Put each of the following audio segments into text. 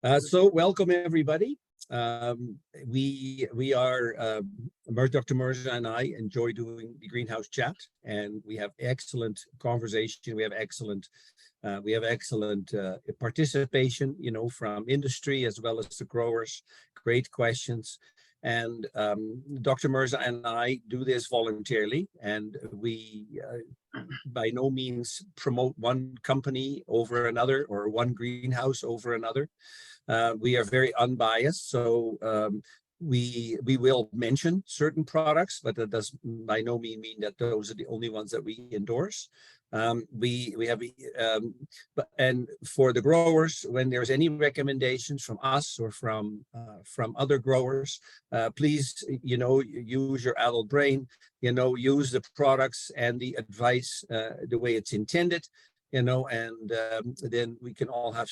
So welcome everybody. We are Dr. Mirza and I enjoy doing the Greenhouse Chat, and we have excellent conversation. We have excellent participation, you know, from industry as well as the growers. Great questions. And Dr. Mirza and I do this voluntarily, and we by no means promote one company over another or one greenhouse over another. We are very unbiased, so we will mention certain products, but that does by no means mean that those are the only ones that we endorse. We have and for the growers, when there's any recommendations from us or from other growers, please, you know, use your adult brain, you know, use the products and the advice the way it's intended, you know, and then we can all have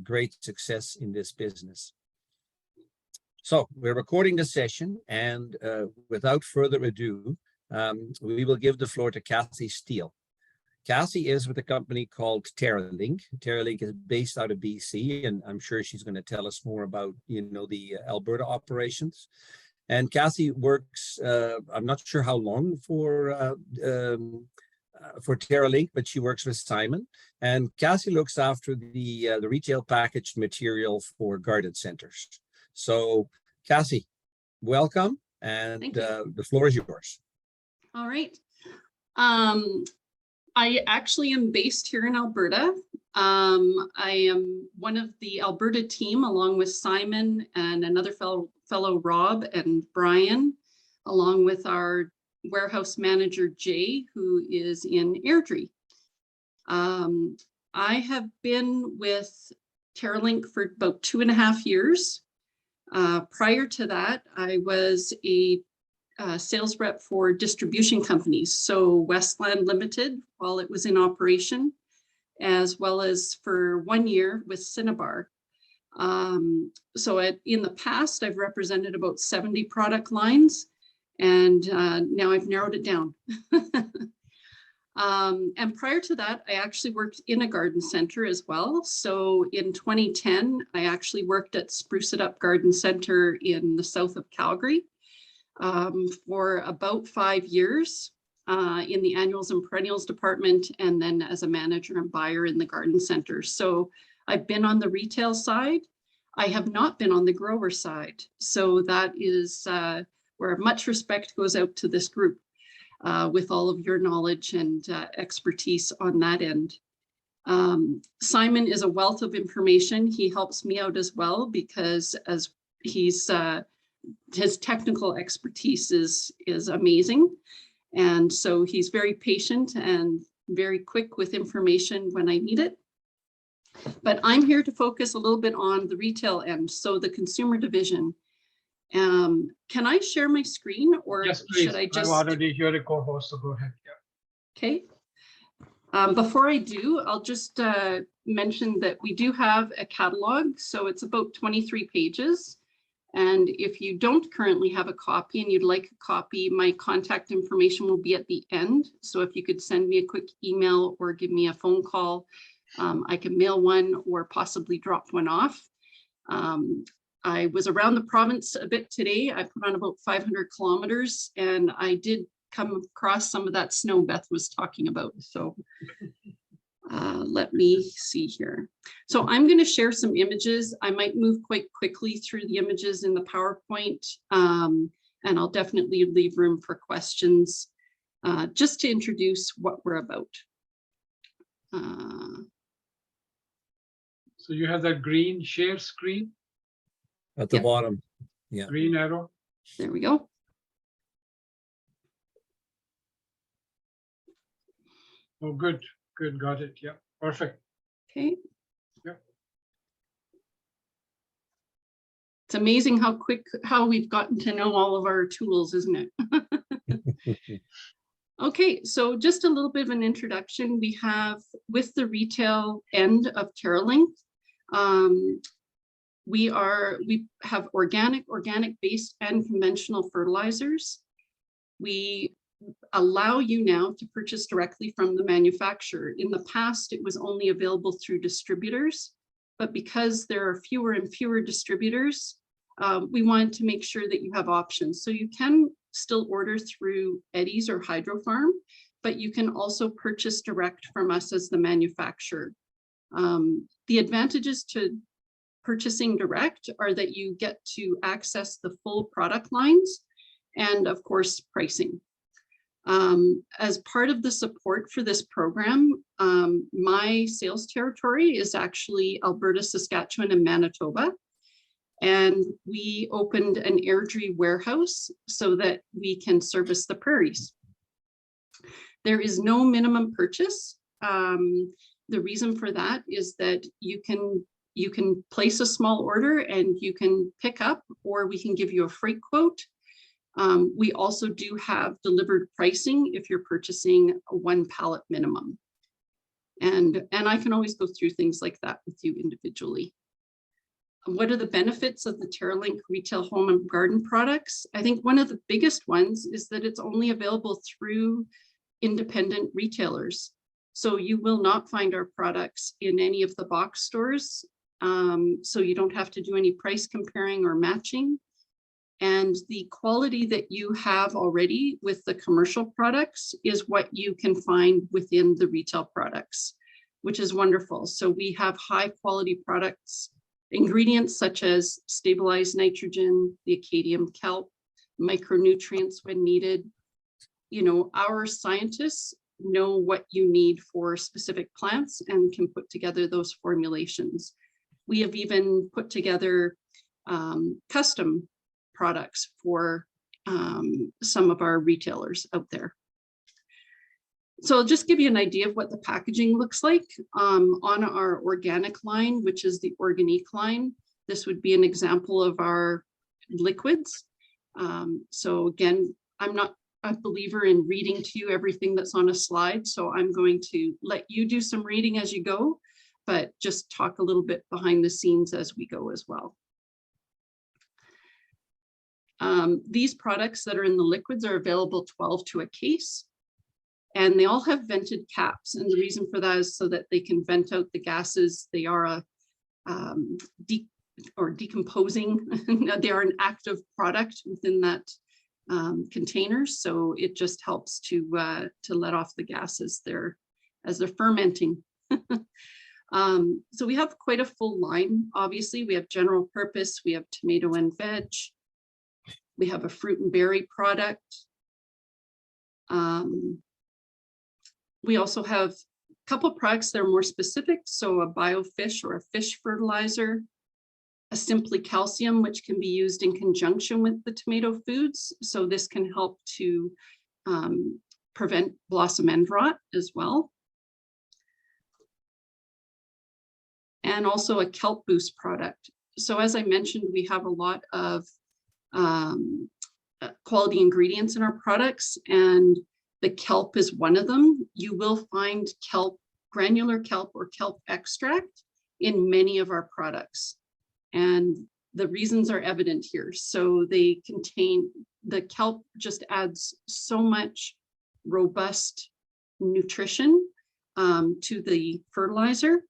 great success in this business. So we're recording the session, and without further ado, we will give the floor to Kathy Steele. Kathy is with a company called TerraLink. TerraLink is based out of BC, and I'm sure she's going to tell us more about, you know, the Alberta operations. And Kathy works, I'm not sure how long for TerraLink, but she works with Simon. And Kathy looks after the retail packaged material for garden centers. So Kathy, welcome, and the floor is yours. All right. I actually am based here in Alberta. I am one of the Alberta team, along with Simon and another fellow Rob and Brian, along with our warehouse manager Jay, who is in Airdrie. I have been with TerraLink for about 2.5 years. Prior to that, I was a sales rep for distribution companies, so Westland Limited while it was in operation, as well as for 1 year with Cinnabar. So in the past, I've represented about 70 product lines, and now I've narrowed it down. And prior to that, I actually worked in a garden center as well. So in 2010, I actually worked at Spruce It Up Garden Center in the south of Calgary for about 5 years in the annuals and perennials department, and then as a manager and buyer in the garden center. So I've been on the retail side. I have not been on the grower side. So that is where much respect goes out to this group with all of your knowledge and expertise on that end. Simon is a wealth of information. He helps me out as well, because as he's his technical expertise is amazing. And so he's very patient and very quick with information when I need it. But I'm here to focus a little bit on the retail end, so the consumer division. Can I share my screen, or yes, should I just? I'm already here, a co-host, so go ahead. Yeah. Okay. Before I do, I'll just mention that we do have a catalog, so it's about 23 pages. And if you don't currently have a copy and you'd like a copy, my contact information will be at the end. So if you could send me a quick email or give me a phone call, I can mail one or possibly drop one off. I was around the province a bit today. I put on about 500 kilometers, and I did come across some of that snow Beth was talking about. So let me see here. So I'm going to share some images. I might move quite quickly through the images in the PowerPoint, and I'll definitely leave room for questions just to introduce what we're about. So you have that green share screen? At the bottom, yeah. Green arrow. There we go. Oh, good. Good, got it. Yeah, perfect. Okay. Yeah. It's amazing how we've gotten to know all of our tools, isn't it? Okay, so just a little bit of an introduction. We have, with the retail end of TerraLink, we have organic-based and conventional fertilizers. We allow you now to purchase directly from the manufacturer. In the past, it was only available through distributors, but because there are fewer and fewer distributors, we wanted to make sure that you have options. So you can still order through Eddie's or Hydro Farm, but you can also purchase direct from us as the manufacturer. The advantages to purchasing direct are that you get to access the full product lines and of course pricing. As part of the support for this program, my sales territory is actually Alberta, Saskatchewan, and Manitoba. And we opened an Airdrie warehouse so that we can service the prairies. There is no minimum purchase. The reason for that is that you can place a small order and you can pick up, or we can give you a freight quote. We also do have delivered pricing if you're purchasing a 1 pallet minimum. And I can always go through things like that with you individually. What are the benefits of the TerraLink retail home and garden products? I think one of the biggest ones is that it's only available through independent retailers. So you will not find our products in any of the box stores. So you don't have to do any price comparing or matching. And the quality that you have already with the commercial products is what you can find within the retail products, which is wonderful. So we have high quality products, ingredients such as stabilized nitrogen, the Acadium kelp, micronutrients when needed. You know, our scientists know what you need for specific plants and can put together those formulations. We have even put together custom products for some of our retailers out there. So I'll just give you an idea of what the packaging looks like. On our organic line, which is the Organique line, this would be an example of our liquids. So again, I'm not a believer in reading to you everything that's on a slide, so I'm going to let you do some reading as you go, but just talk a little bit behind the scenes as we go as well. These products that are in the liquids are available 12 to a case, and they all have vented caps. And the reason for that is so that they can vent out the gases. They are decomposing. They are an active product within that container. So it just helps to let off the gases there as they're fermenting. So we have quite a full line. Obviously, we have general purpose, we have tomato and veg. We have a fruit and berry product. We also have a couple of products that are more specific. So a biofish or a fish fertilizer, a simply calcium, which can be used in conjunction with the tomato foods. So this can help to prevent blossom end rot as well. And also a kelp boost product. So as I mentioned, we have a lot of quality ingredients in our products, and the kelp is one of them. You will find kelp, granular kelp or kelp extract in many of our products. And the reasons are evident here. So they contain, the kelp just adds so much robust nutrition to the fertilizer.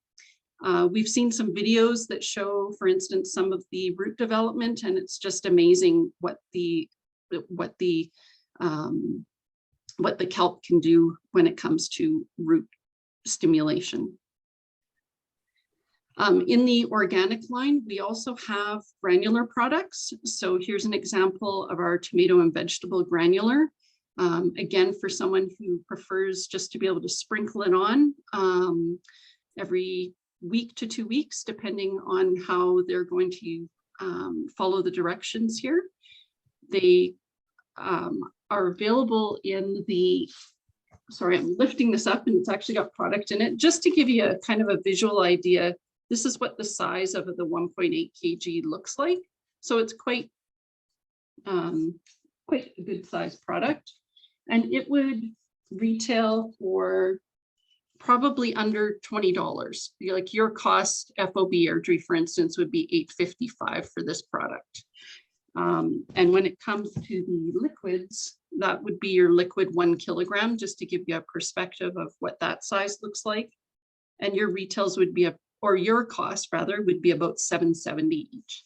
We've seen some videos that show, for instance, some of the root development, and it's just amazing what the kelp can do when it comes to root stimulation. In the organic line, we also have granular products. So here's an example of our tomato and vegetable granular. Again, for someone who prefers just to be able to sprinkle it on every week to 2 weeks, depending on how they're going to follow the directions here. They are available in the, sorry, I'm lifting this up and it's actually got product in it. Just to give you a kind of a visual idea, this is what the size of the 1.8 kg looks like. So it's quite a good size product. And it would retail for probably under $20. Like your cost FOB Airdrie, for instance, would be $8.55 for this product. And when it comes to the liquids, that would be your liquid 1 kilogram, just to give you a perspective of what that size looks like. And your retails would be or your cost rather, would be about $7.70 each.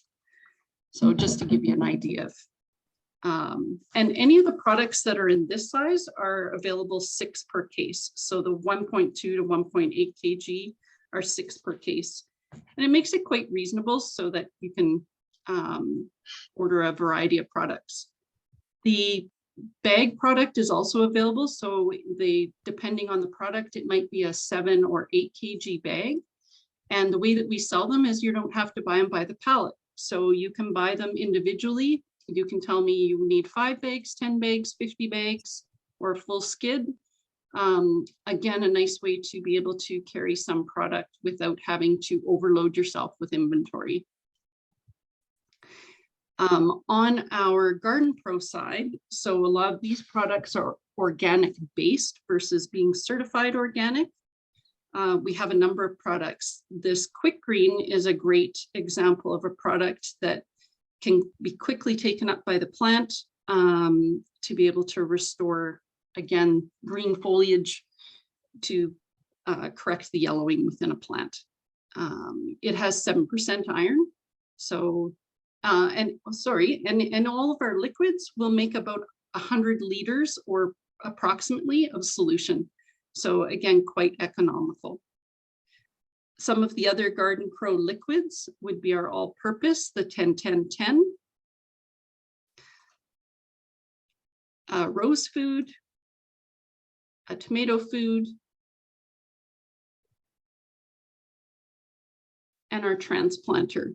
So just to give you an idea of, and any of the products that are in this size are available 6 per case. So the 1.2 to 1.8 kg are 6 per case. And it makes it quite reasonable so that you can order a variety of products. The bag product is also available. So depending on the product, it might be a 7 or 8 kg bag. And the way that we sell them is you don't have to buy them by the pallet. So you can buy them individually. You can tell me you need 5 bags, 10 bags, 50 bags, or a full skid. Again, a nice way to be able to carry some product without having to overload yourself with inventory. On our Garden Pro side, so a lot of these products are organic based versus being certified organic. We have a number of products. This Quick Green is a great example of a product that can be quickly taken up by the plant to be able to restore, again, green foliage to correct the yellowing within a plant. It has 7% iron. So, and all of our liquids will make about 100 liters or approximately of solution. So again, quite economical. Some of the other Garden Pro liquids would be our all-purpose, the 10-10-10, rose food, a tomato food, and our transplanter.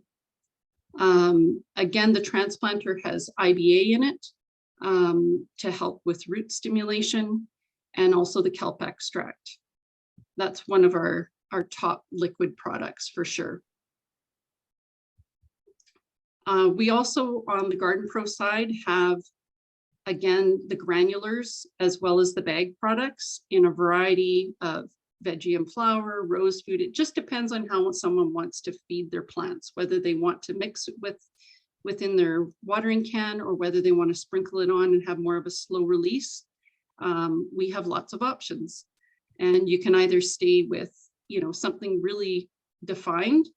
Again, the transplanter has IBA in it to help with root stimulation, and also the kelp extract. That's one of our top liquid products for sure. We also, on the Garden Pro side, have, again, the granulars as well as the bag products in a variety of veggie and flour, rose food. It just depends on how someone wants to feed their plants, whether they want to mix it within their watering can or whether they want to sprinkle it on and have more of a slow release. We have lots of options, and you can either stay with, something really defined.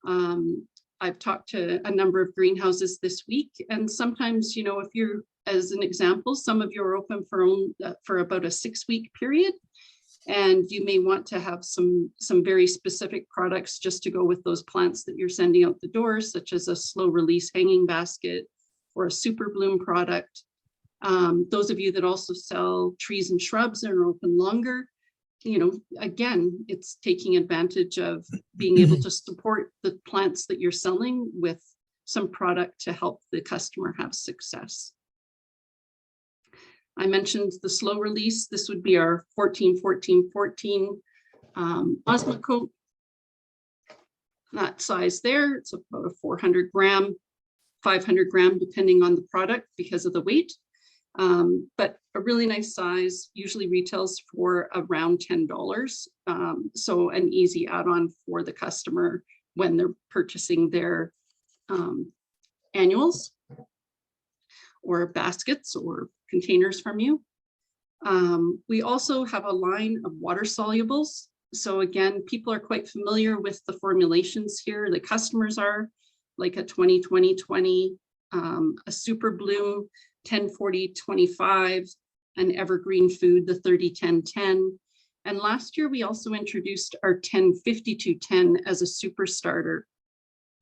I've talked to a number of greenhouses this week, and sometimes, if you're, as an example, some of you are open for about a 6-week period, and you may want to have some very specific products just to go with those plants that you're sending out the door, such as a slow release hanging basket or a super bloom product. Those of you that also sell trees and shrubs and are open longer, again, it's taking advantage of being able to support the plants that you're selling with some product to help the customer have success. I mentioned the slow release. This would be our 14-14-14 Osmocote. That size there, it's about a 400 gram, 500 gram, depending on the product because of the weight. But a really nice size, usually retails for around $10. So an easy add-on for the customer when they're purchasing their annuals or baskets or containers from you. We also have a line of water solubles. So again, people are quite familiar with the formulations here. The customers are, like a 20-20-20, a Super Bloom 10-40-25, an Evergreen Food, the 30-10-10. And last year, we also introduced our 10-52-10 as a super starter.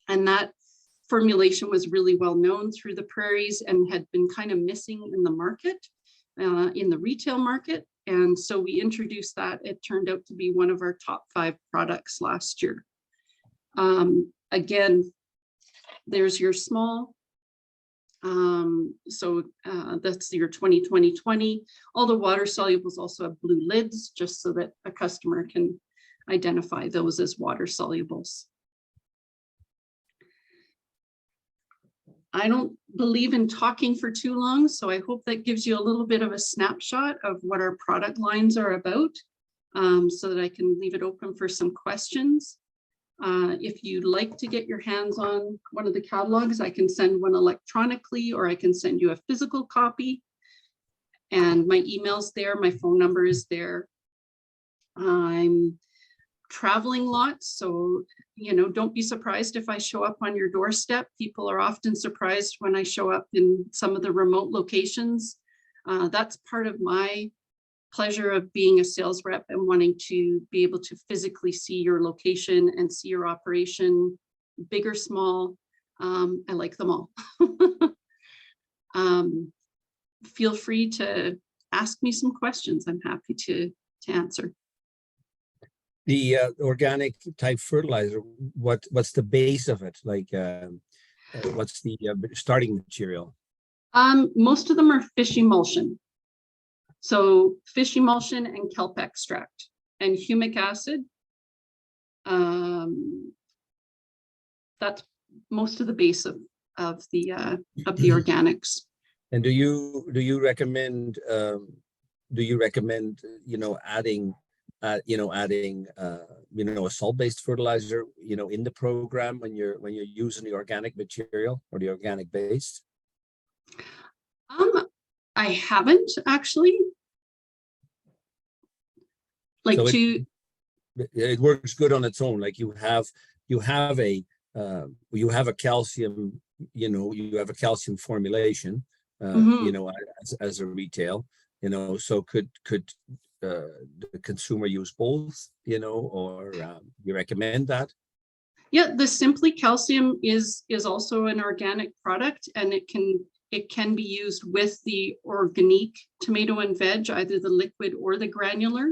And that formulation was really well known through the prairies and had been kind of missing in the market, in the retail market. And so we introduced that. It turned out to be one of our top 5 products last year. Again, there's your small. That's your 20-20-20. All the water solubles also have blue lids, just so that a customer can identify those as water solubles. I don't believe in talking for too long, so I hope that gives you a little bit of a snapshot of what our product lines are about, so that I can leave it open for some questions. If you'd like to get your hands on one of the catalogs, I can send one electronically, or I can send you a physical copy. And my email's there, my phone number is there. I'm traveling lots, so you know, don't be surprised if I show up on your doorstep. People are often surprised when I show up in some of the remote locations. That's part of my pleasure of being a sales rep and wanting to be able to physically see your location and see your operation, big or small. I like them all. Feel free to ask me some questions. I'm happy to answer. The organic type fertilizer, what's the base of it? Like, what's the starting material? Most of them are fish emulsion. So fish emulsion and kelp extract and humic acid. That's most of the base of the organics. And do you recommend adding a salt-based fertilizer in the program when you're using the organic material or the organic base? I haven't actually. Like, so to it works good on its own. Like you have a calcium, you have a calcium formulation, as a retail, so could the consumer use both, or you recommend that? Yeah, the Simply Calcium is also an organic product, and it can be used with the organic tomato and veg, either the liquid or the granular.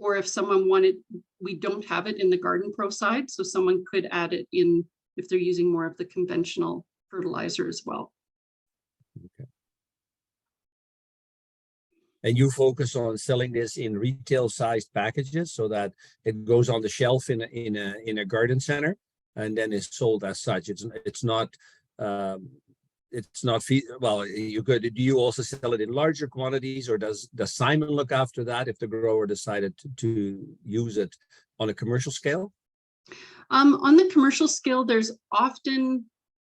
Or if someone wanted, we don't have it in the Garden Pro side, so someone could add it in if they're using more of the conventional fertilizer as well. Okay. And you focus on selling this in retail-sized packages so that it goes on the shelf in a garden center and then is sold as such. It's not well, you could. Do you also sell it in larger quantities, or does Simon look after that if the grower decided to use it on a commercial scale? On the commercial scale, there's often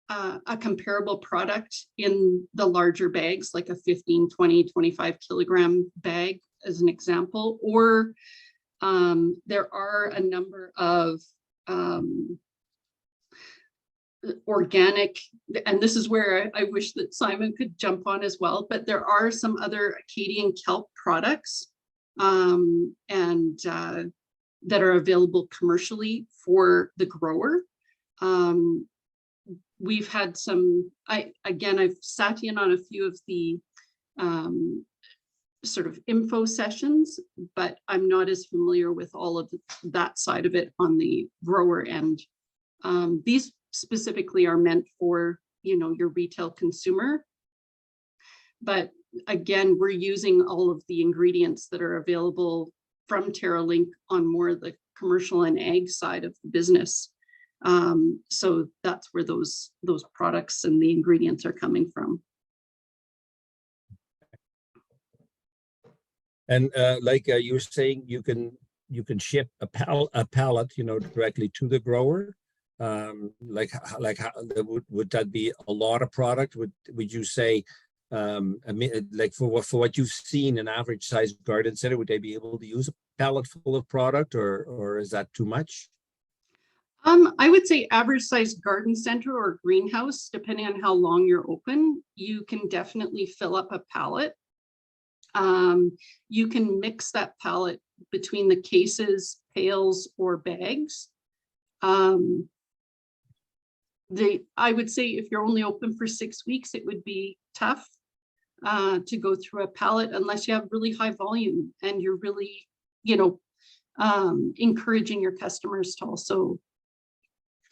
a comparable product in the larger bags, like a 15, 20, 25 kilogram bag, as an example, or there are a number of organic, and this is where I wish that Simon could jump on as well, but there are some other Acadian kelp products that are available commercially for the grower. We've had some, I've sat in on a few of the sort of info sessions, but I'm not as familiar with all of that side of it on the grower end. These specifically are meant for, your retail consumer. But again, we're using all of the ingredients that are available from TerraLink on more of the commercial and ag side of the business. So that's where those products and the ingredients are coming from. And you were saying, you can ship a pallet, directly to the grower. Would that be a lot of product? Would you say, like for what you've seen, an average sized garden center, would they be able to use a pallet full of product, or is that too much? I would say average sized garden center or greenhouse, depending on how long you're open, you can definitely fill up a pallet. You can mix that pallet between the cases, pails, or bags. I would say if you're only open for 6 weeks, it would be tough to go through a pallet unless you have really high volume and you're really, encouraging your customers to also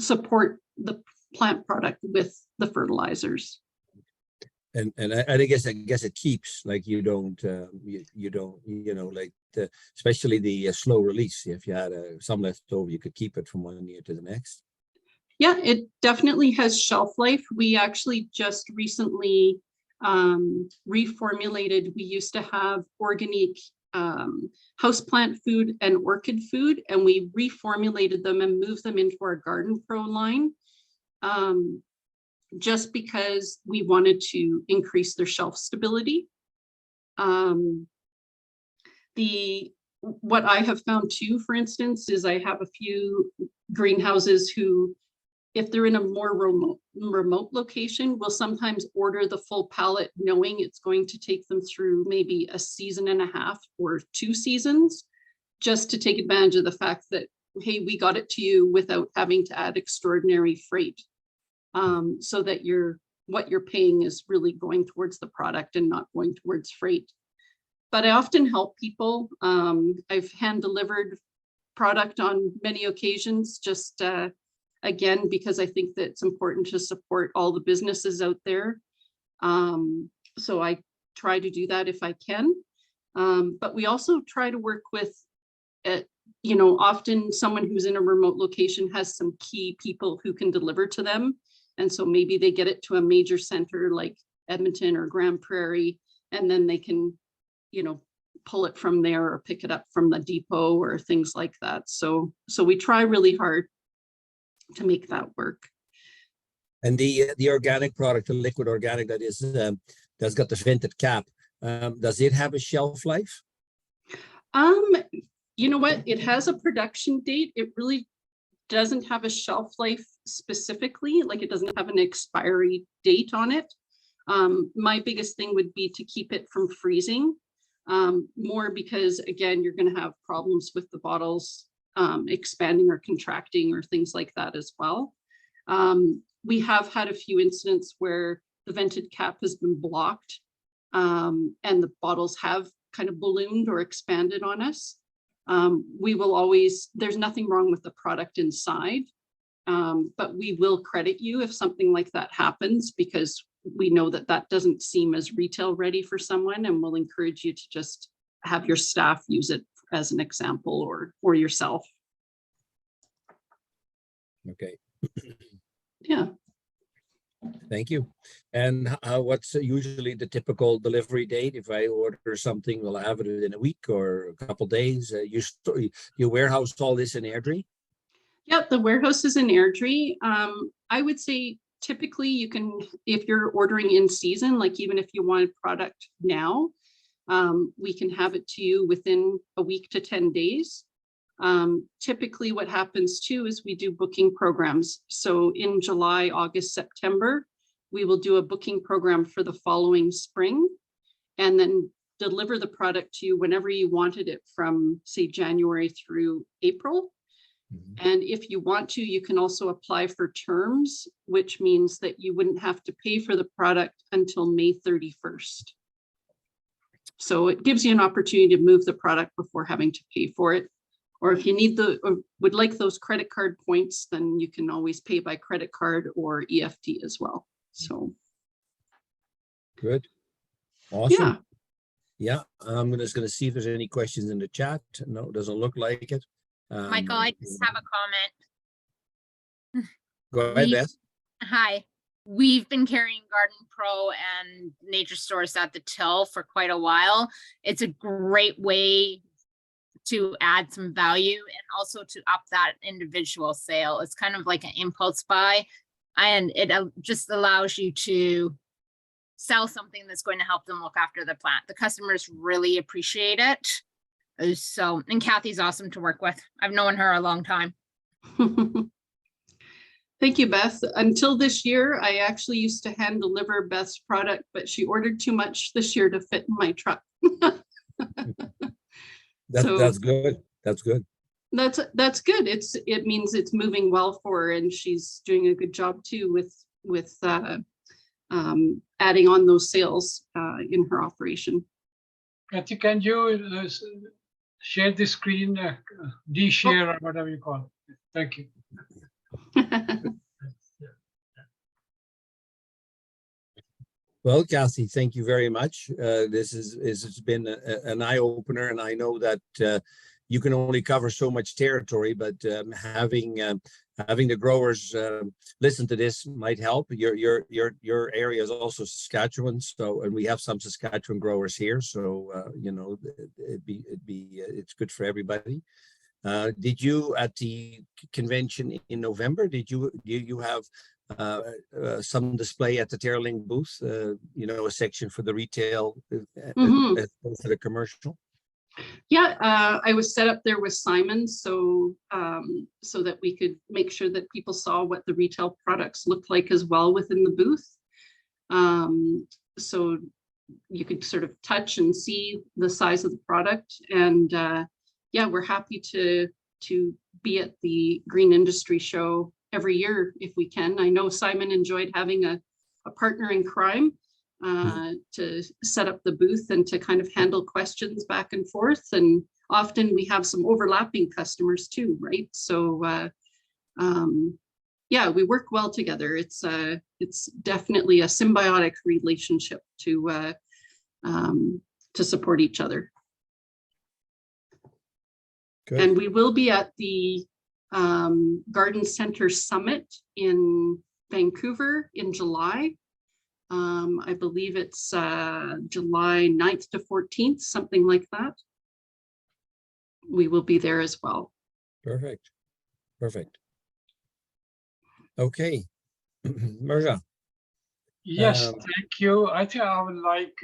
support the plant product with the fertilizers. And I guess it keeps, like, you don't especially the slow release. If you had some left over, you could keep it from one year to the next. Yeah, it definitely has shelf life. We actually just recently reformulated. We used to have organic houseplant food and orchid food, and we reformulated them and moved them into our Garden Pro line, just because we wanted to increase their shelf stability. What I have found too, for instance, is I have a few greenhouses who, if they're in a more remote location, will sometimes order the full pallet knowing it's going to take them through maybe a season and a half or 2 seasons, just to take advantage of the fact that, hey, we got it to you without having to add extraordinary freight, so that what you're paying is really going towards the product and not going towards freight. But I often help people. I've hand delivered product on many occasions, just again, because I think that it's important to support all the businesses out there. So I try to do that if I can. But we also try to work with, often someone who's in a remote location has some key people who can deliver to them. And so maybe they get it to a major center like Edmonton or Grand Prairie, and then they can, pull it from there or pick it up from the depot or things like that. So we try really hard to make that work. And the organic product, the liquid organic that is that's got the vented cap, does it have a shelf life? You know what? It has a production date. It really doesn't have a shelf life specifically, like it doesn't have an expiry date on it. My biggest thing would be to keep it from freezing, more because, again, you're going to have problems with the bottles expanding or contracting or things like that as well. We have had a few incidents where the vented cap has been blocked, and the bottles have kind of ballooned or expanded on us. We will always, there's nothing wrong with the product inside, but we will credit you if something like that happens, because we know that that doesn't seem as retail ready for someone, and we'll encourage you to just have your staff use it as an example, or yourself. Okay. Yeah. Thank you. And what's usually the typical delivery date? If I order something, will I have it in a week or a couple of days? You warehouse all this in Airdrie? Yeah, the warehouse is in Airdrie. I would say typically you can, if you're ordering in season, like even if you want product now, we can have it to you within a week to 10 days. Typically what happens too is we do booking programs. So in July, August, September, we will do a booking program for the following spring, and then deliver the product to you whenever you wanted it from, say, January through April. Mm-hmm. And if you want to, you can also apply for terms, which means that you wouldn't have to pay for the product until May 31st. So it gives you an opportunity to move the product before having to pay for it. Or if you need or would like those credit card points, then you can always pay by credit card or EFT as well. So good. Awesome. Yeah. I'm just going to see if there's any questions in the chat. No, it doesn't look like it. Michael, I just have a comment. Go ahead, Beth. Hi. We've been carrying Garden Pro and Nature Source at the till for quite a while. It's a great way to add some value and also to up that individual sale. It's kind of like an impulse buy, and it just allows you to sell something that's going to help them look after the plant. The customers really appreciate it. So, and Kathy's awesome to work with. I've known her a long time. Thank you, Beth. Until this year, I actually used to hand deliver Beth's product, but she ordered too much this year to fit in my truck. That's good. That's good. That's good. It means it's moving well for her, and she's doing a good job too with adding on those sales in her operation. Kathy, can you share the screen, de-share or whatever you call it? Thank you. Well, Kathy, thank you very much. This has been an eye-opener, and I know that you can only cover so much territory, but having the growers listen to this might help. Your area is also Saskatchewan, so, and we have some Saskatchewan growers here, so it's good for everybody. Did you, at the convention in November, did you have some display at the Terling booth, a section for the retail, for the commercial? Yeah, I was set up there with Simon, so so that we could make sure that people saw what the retail products looked like as well within the booth. So you could sort of touch and see the size of the product. And yeah, we're happy to be at the Green Industry Show every year if we can. I know Simon enjoyed having a partner in crime to set up the booth and to kind of handle questions back and forth. And often we have some overlapping customers too, right? So yeah, we work well together. It's definitely a symbiotic relationship to support each other. Good. And we will be at the Garden Center Summit in Vancouver in July. I believe it's July 9th to 14th, something like that. We will be there as well. Perfect. Perfect. Okay. Mirza. Yes, thank you. I think I would like,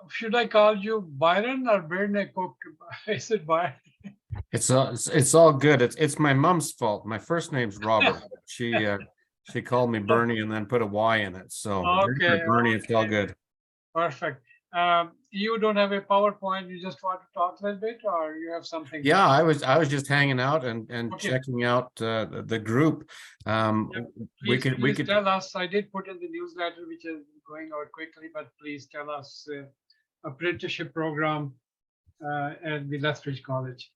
should I call you Byron or Berne Cook? Is it Byron? It's all good. It's my mom's fault. My first name's Robert. She called me Bernie and then put a Y in it. So Okay, Bernie, it's all good. Perfect. You don't have a PowerPoint. You just want to talk a little bit, or you have something? Yeah, I was just hanging out and Okay. checking out the group. We could tell us. I did put in the newsletter, which is going out quickly, but please tell us apprenticeship program at the Lethbridge College.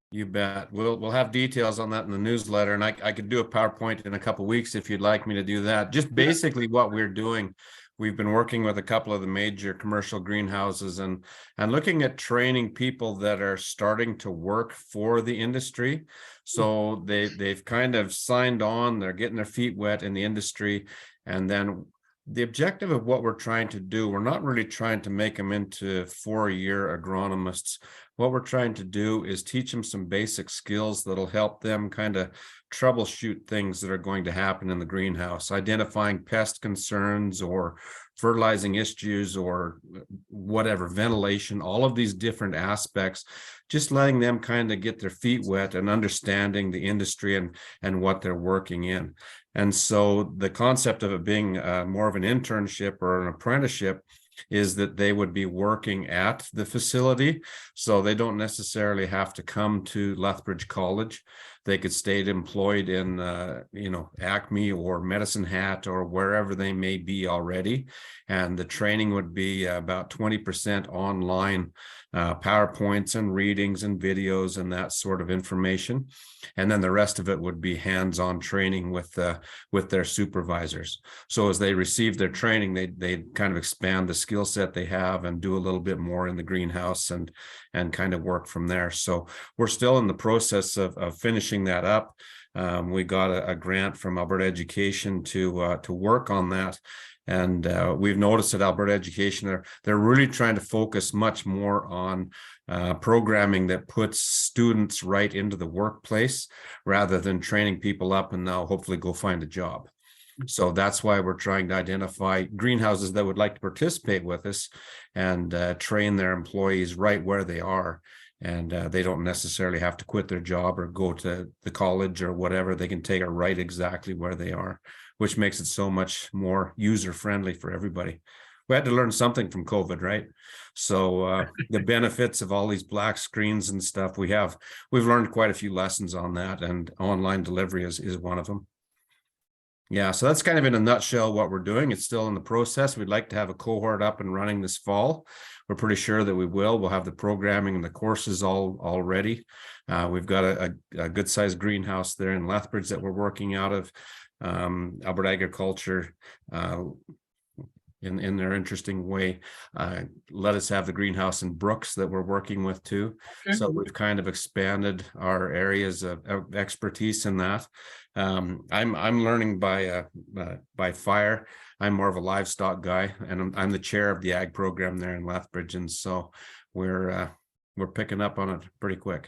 You bet. We'll have details on that in the newsletter, and I could do a PowerPoint in a couple of weeks if you'd like me to do that. Just basically what we're doing. We've been working with a couple of the major commercial greenhouses and looking at training people that are starting to work for the industry. So they've kind of signed on, they're getting their feet wet in the industry. And then the objective of what we're trying to do, we're not really trying to make them into 4-year agronomists. What we're trying to do is teach them some basic skills that'll help them kind of troubleshoot things that are going to happen in the greenhouse, identifying pest concerns or fertilizing issues or whatever, ventilation, all of these different aspects, just letting them kind of get their feet wet and understanding the industry and what they're working in. And so the concept of it being more of an internship or an apprenticeship is that they would be working at the facility. So they don't necessarily have to come to Lethbridge College. They could stay employed in, Acme or Medicine Hat or wherever they may be already. And the training would be about 20% online, PowerPoints and readings and videos and that sort of information. And then the rest of it would be hands-on training with their supervisors. So as they receive their training, they kind of expand the skill set they have and do a little bit more in the greenhouse and kind of work from there. So we're still in the process of finishing that up. We got a grant from Alberta Education to work on that. And we've noticed at Alberta Education, they're really trying to focus much more on programming that puts students right into the workplace rather than training people up and now hopefully go find a job. So that's why we're trying to identify greenhouses that would like to participate with us and train their employees right where they are. And they don't necessarily have to quit their job or go to the college or whatever. They can take it right exactly where they are, which makes it so much more user-friendly for everybody. We had to learn something from COVID, right? So the benefits of all these black screens and stuff, we've learned quite a few lessons on that, and online delivery is one of them. Yeah, so that's kind of in a nutshell what we're doing. It's still in the process. We'd like to have a cohort up and running this fall. We're pretty sure that we will. We'll have the programming and the courses all ready. We've got a good sized greenhouse there in Lethbridge that we're working out of. Alberta Agriculture, in their interesting way, let us have the greenhouse in Brooks that we're working with too. Okay. So we've kind of expanded our areas of expertise in that. I'm learning by fire. I'm more of a livestock guy, and I'm the chair of the ag program there in Lethbridge, and so we're picking up on it pretty quick.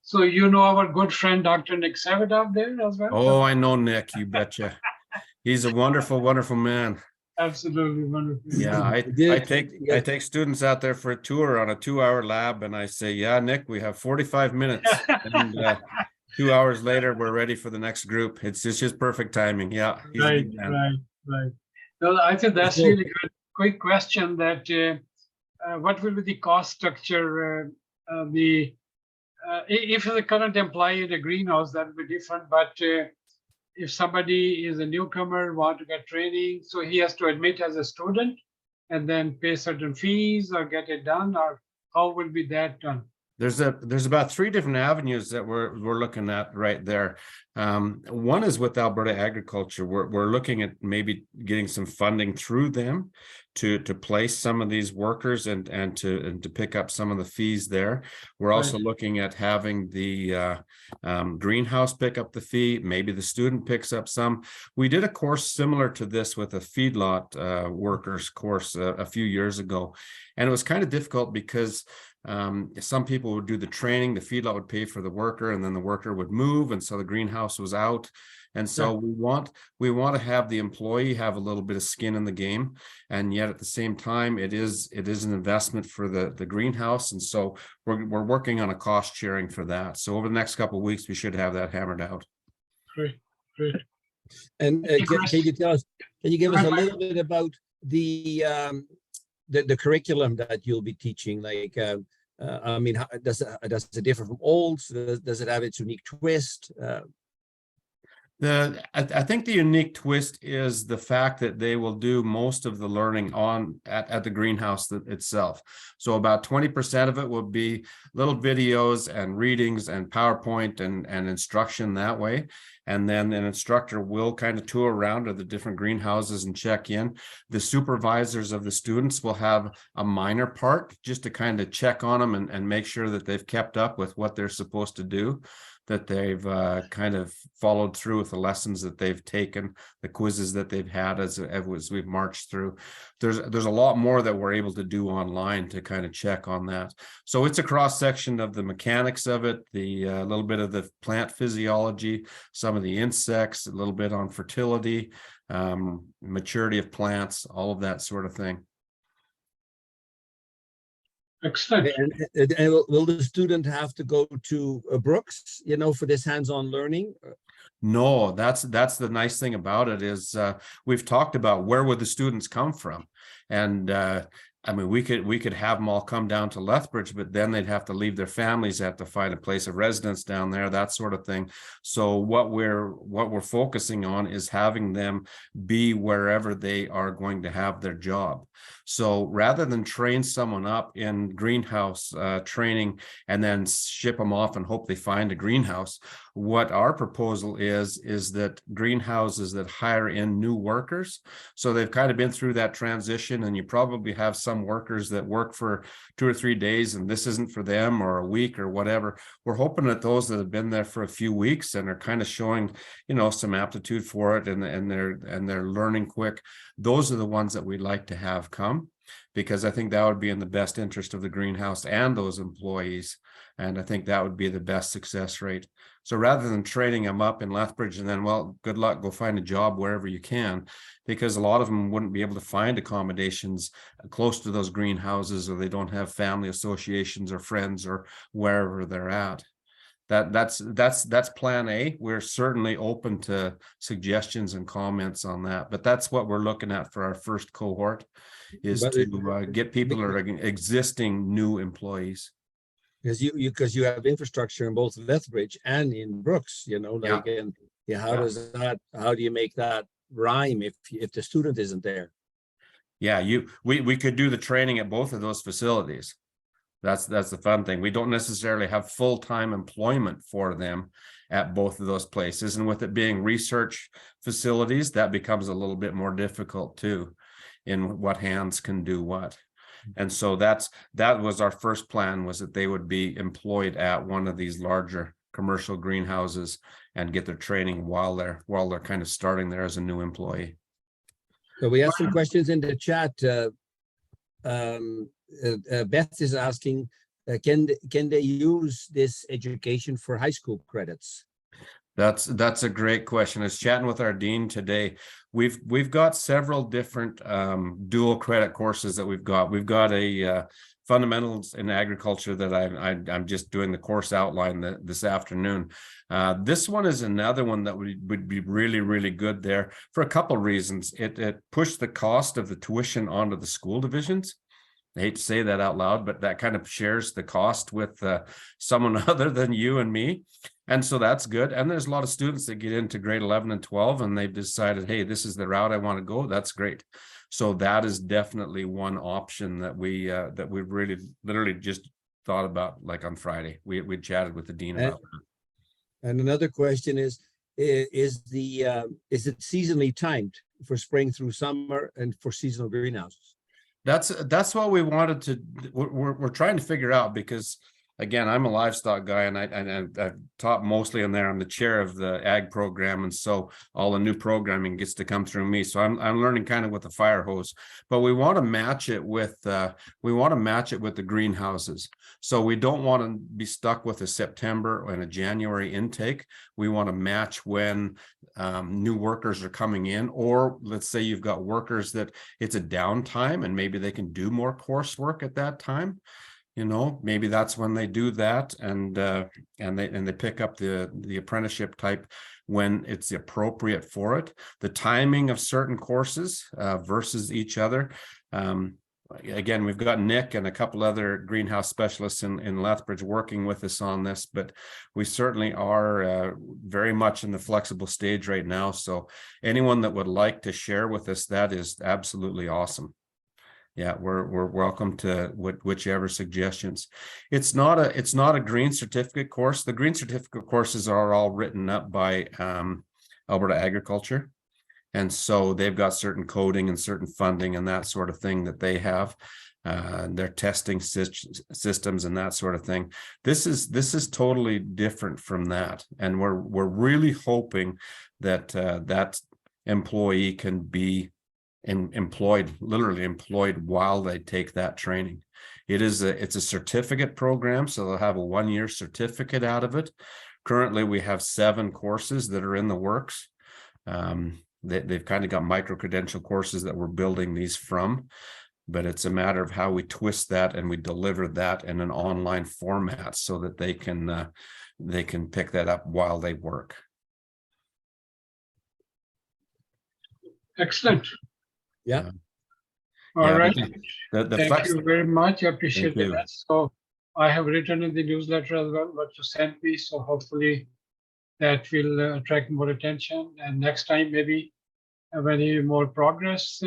So you know our good friend Dr. Nick Savitt out there as well? Oh, I know Nick, you betcha. He's a wonderful, wonderful man. Absolutely wonderful. Yeah, I did- take students out there for a tour on a 2-hour lab, and I say, yeah, Nick, we have 45 minutes. And 2 hours later, we're ready for the next group. It's just perfect timing. Yeah, he's a Right, good man. right. Well, I think that's So- really good. Quick question that what will be the cost structure? If the current employee in a greenhouse, that will be different. But if somebody is a newcomer, want to get training, so he has to admit as a student and then pay certain fees or get it done, or how will be that done? There's about 3 different avenues that we're looking at right there. One is with Alberta Agriculture. We're looking at maybe getting some funding through them to place some of these workers and to pick up some of the fees there. We're also looking at having the greenhouse pick up the fee. Maybe the student picks up some. We did a course similar to this with a feedlot workers course a few years ago, and it was kind of difficult because some people would do the training, the feedlot would pay for the worker, and then the worker would move, and so the greenhouse was out. And so we want to have the employee have a little bit of skin in the game, and yet at the same time it is an investment for the greenhouse. And so we're working on a cost sharing for that. So over the next couple of weeks we should have that hammered out. Great. And can you tell us? Can you give us a little bit about the curriculum that you'll be teaching? Like, I mean, does it differ from old? Does it have its unique twist? I think the unique twist is the fact that they will do most of the learning at the greenhouse itself. So about 20% of it will be little videos and readings and PowerPoint and instruction that way. And then an instructor will kind of tour around to the different greenhouses and check in. The supervisors of the students will have a minor part just to kind of check on them and make sure that they've kept up with what they're supposed to do, that they've kind of followed through with the lessons that they've taken, the quizzes that they've had as we've marched through. There's a lot more that we're able to do online to kind of check on that. So it's a cross section of the mechanics of it, the little bit of the plant physiology, some of the insects, a little bit on fertility, maturity of plants, all of that sort of thing. Excellent. And will the student have to go to Brooks, for this hands-on learning? No, that's the nice thing about it is we've talked about where would the students come from, and I mean we could have them all come down to Lethbridge, but then they'd have to leave their families, have to find a place of residence down there, that sort of thing. So what we're focusing on is having them be wherever they are going to have their job. So rather than train someone up in greenhouse training and then ship them off and hope they find a greenhouse, what our proposal is that greenhouses that hire in new workers, so they've kind of been through that transition, and you probably have some workers that work for 2 or 3 days and this isn't for them, or a week or whatever. We're hoping that those that have been there for a few weeks and are kind of showing some aptitude for it and they're learning quick, those are the ones that we'd like to have come, because I think that would be in the best interest of the greenhouse and those employees, and I think that would be the best success rate. So rather than training them up in Lethbridge and then, well, good luck, go find a job wherever you can, because a lot of them wouldn't be able to find accommodations close to those greenhouses, or they don't have family associations or friends or wherever they're at. That's plan A. We're certainly open to suggestions and comments on that, but that's what we're looking at for our first cohort, is to get people that are existing new employees. Because you have infrastructure in both Lethbridge and in Brooks, how do you make that rhyme if the student isn't there? Yeah, we could do the training at both of those facilities. That's the fun thing. We don't necessarily have full-time employment for them at both of those places, and with it being research facilities, that becomes a little bit more difficult too, in what hands can do what. And so that was our first plan, was that they would be employed at one of these larger commercial greenhouses and get their training while they're kind of starting there as a new employee. So we have some questions in the chat. Beth is asking, can they use this education for high school credits? That's a great question. I was chatting with our dean today. We've got several different dual credit courses that we've got. We've got a fundamentals in agriculture that I'm just doing the course outline this afternoon. This one is another one that would be really good there for a couple of reasons. It pushed the cost of the tuition onto the school divisions. I hate to say that out loud, but that kind of shares the cost with someone other than you and me. And so that's good. And there's a lot of students that get into grade 11 and 12 and they've decided, hey, this is the route I want to go. That's great. So that is definitely one option that we really literally just thought about, like on Friday. We chatted with the dean about that. And another question is it seasonally timed for spring through summer and for seasonal greenhouses? That's what we wanted to. We're trying to figure out, because again, I'm a livestock guy and I've taught mostly in there. I'm the chair of the ag program, and so all the new programming gets to come through me. So I'm learning kind of with the fire hose, but we want to match it with the greenhouses. So we don't want to be stuck with a September and a January intake. We want to match when new workers are coming in, or let's say you've got workers that it's a downtime and maybe they can do more coursework at that time. You know, maybe that's when they do that, and they pick up the apprenticeship type when it's appropriate for it. The timing of certain courses versus each other. Again, we've got Nick and a couple other greenhouse specialists in Lethbridge working with us on this, but we certainly are very much in the flexible stage right now. So anyone that would like to share with us, that is absolutely awesome. Yeah, we're welcome to whichever suggestions. It's not a green certificate course. The green certificate courses are all written up by Alberta Agriculture. And so they've got certain coding and certain funding and that sort of thing that they have. Their testing systems and that sort of thing. This is totally different from that. And we're really hoping that that employee can be literally employed while they take that training. It's a certificate program, so they'll have a 1-year certificate out of it. Currently, we have 7 courses that are in the works. They've kind of got micro-credential courses that we're building these from, but it's a matter of how we twist that and we deliver that in an online format so that they can pick that up while they work. Excellent. Yeah. All right. Thank you very much. I appreciate Thank you. that. So I have written in the newsletter as well what you sent me. So hopefully that will attract more attention. And next time, maybe any more progress.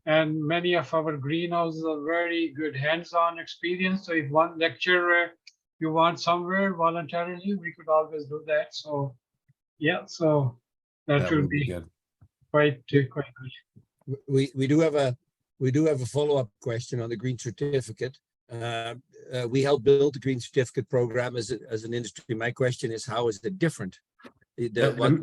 And many of our greenhouses are very good hands-on experience. So if one lecture you want somewhere voluntarily, we could always do that. So yeah, so that will be good. quite good. We do have a follow-up question on the green certificate. We helped build the green certificate program as an industry. My question is, how is it different? What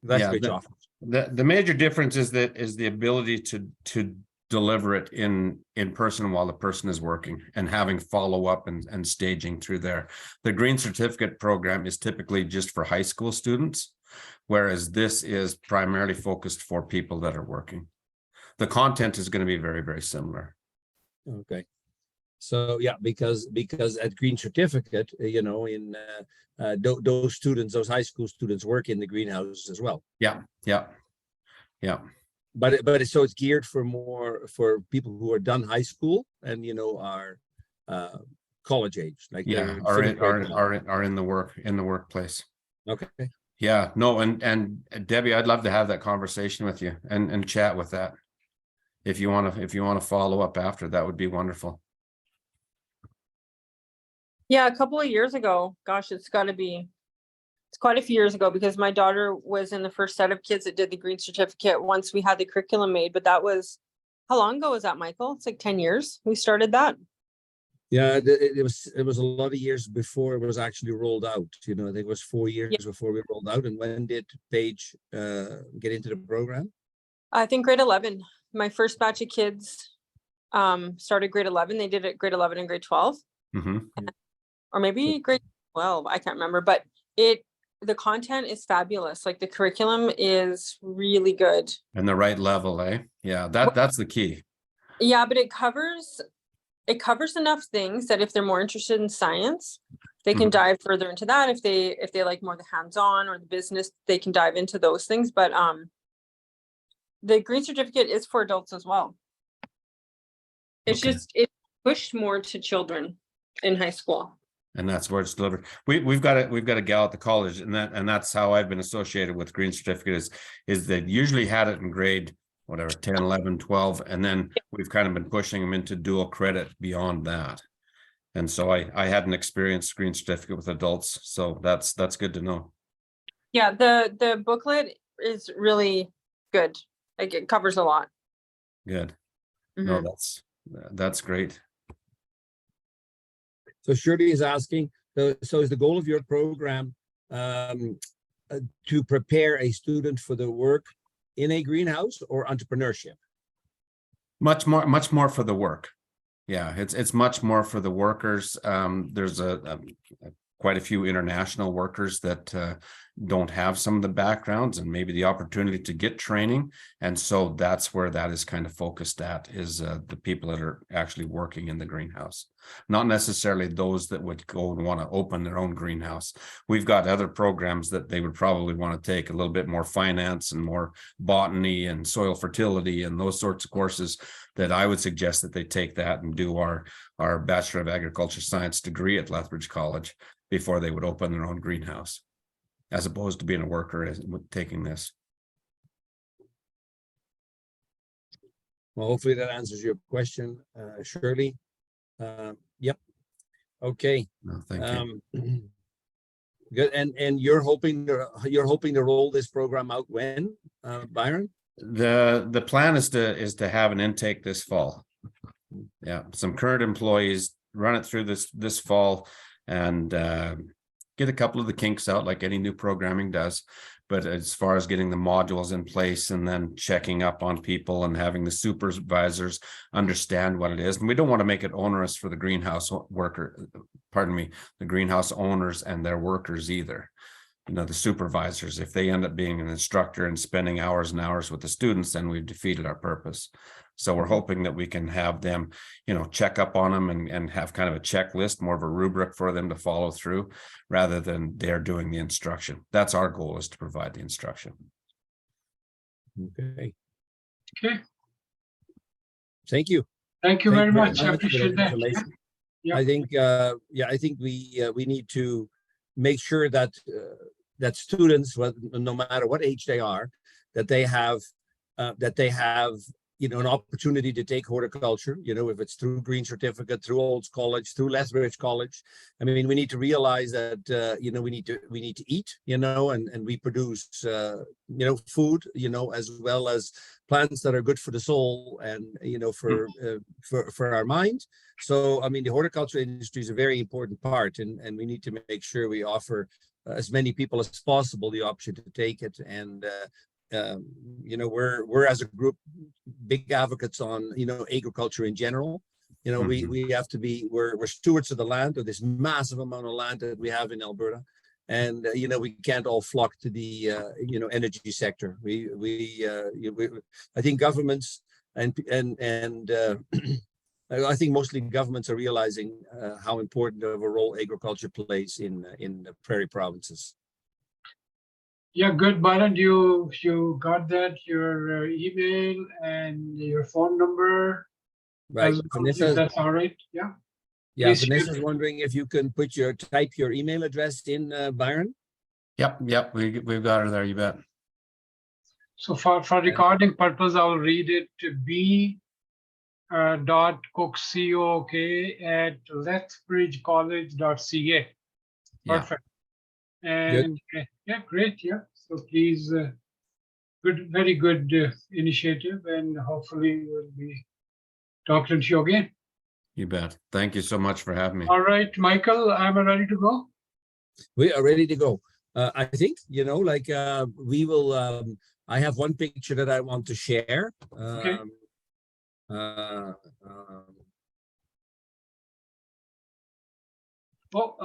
Lethbridge offers. The major difference is the ability to deliver it in person while the person is working and having follow-up and staging through there. The green certificate program is typically just for high school students, whereas this is primarily focused for people that are working. The content is going to be very, very similar. Okay. So yeah, because at green certificate, you know, in those students, those high school students work in the greenhouses as well. Yeah. But so it's geared for people who are done high school and, you know, are college age, like are in the workplace. Okay. Yeah, no, and Debbie, I'd love to have that conversation with you and chat with that. If you want to follow up after, that would be wonderful. Yeah, a couple of years ago, gosh, it's quite a few years ago, because my daughter was in the first set of kids that did the green certificate once we had the curriculum made. But that was, how long ago was that, Michael? It's like 10 years we started that. Yeah, it was a lot of years before it was actually rolled out. You know, I think it was 4 years before we rolled out. And when did Paige get into the program? I think grade 11. My first batch of kids started grade 11. They did it grade 11 and grade 12. Mm-hmm. Or maybe grade 12. I can't remember. But it the content is fabulous. Like the curriculum is really good. And the right level, eh? Yeah, that's the key. Yeah, but it covers enough things that if they're more interested in science, they can dive further into that. If they like more the hands-on or the business, they can dive into those things. But the green certificate is for adults as well. It's just it's pushed more to children in high school. And that's where it's delivered. We've got a gal at the college, and that's how I've been associated with green certificate is they usually had it in grade whatever 10, 11, 12, and then we've kind of been pushing them into dual credit beyond that. And so I hadn't experienced green certificate with adults, so that's good to know. Yeah, the booklet is really good. Like it covers a lot. Good. No, that's great. So Shirley is asking, so is the goal of your program to prepare a student for the work in a greenhouse or entrepreneurship? Much more for the work. Yeah, it's much more for the workers. There's quite a few international workers that don't have some of the backgrounds and maybe the opportunity to get training. And so that's where that is kind of focused at, is the people that are actually working in the greenhouse, not necessarily those that would go and want to open their own greenhouse. We've got other programs that they would probably want to take, a little bit more finance and more botany and soil fertility and those sorts of courses, that I would suggest that they take that and do our Bachelor of Agriculture Science degree at Lethbridge College before they would open their own greenhouse, as opposed to being a worker and taking this. Well, hopefully that answers your question, Shirley. Yep. Okay. No, thank you. Good. And you're hoping to roll this program out when, Byron? The plan is to have an intake this fall. Yeah, some current employees, run it through this fall, and get a couple of the kinks out like any new programming does. But as far as getting the modules in place and then checking up on people and having the supervisors understand what it is. And we don't want to make it onerous for the greenhouse the greenhouse owners and their workers either. You know, the supervisors, if they end up being an instructor and spending hours and hours with the students, then we've defeated our purpose. So we're hoping that we can have them, check up on them and have kind of a checklist, more of a rubric for them to follow through, rather than they're doing the instruction. That's our goal, is to provide the instruction. Okay. Okay. Thank you. Thank you very much. I appreciate that. Yeah. I think we need to make sure that that students, no matter what age they are, that they have an opportunity to take horticulture, if it's through Green Certificate, through Olds College, through Lethbridge College. I mean, we need to realize that, we need to eat, and we produce, food, as well as plants that are good for the soul and, for our mind. So, I mean, the horticulture industry is a very important part, and we need to make sure we offer as many people as possible the option to take it. And, we're as a group big advocates on agriculture in general. We have to be, we're stewards of the land, of this massive amount of land that we have in Alberta, and we can't all flock to the energy sector. I think governments and I think mostly governments are realizing how important of a role agriculture plays in the prairie provinces. Yeah, good, Byron. You got that, your email and your phone number. Right. Vanessa, that's all right. Yeah. Yeah, Vanessa's wondering if you can type your email address in, Byron. Yep. We've got her there. You bet. So for recording purpose, I'll read it to b.cook@lethbridgecollege.ca. Perfect. And yeah, great. Yeah. So please, very good initiative, and hopefully we'll be talking to you again. You bet. Thank you so much for having me. All right, Michael, I'm ready to go. We are ready to go. I think, we will, I have one picture that I want to share. Okay. I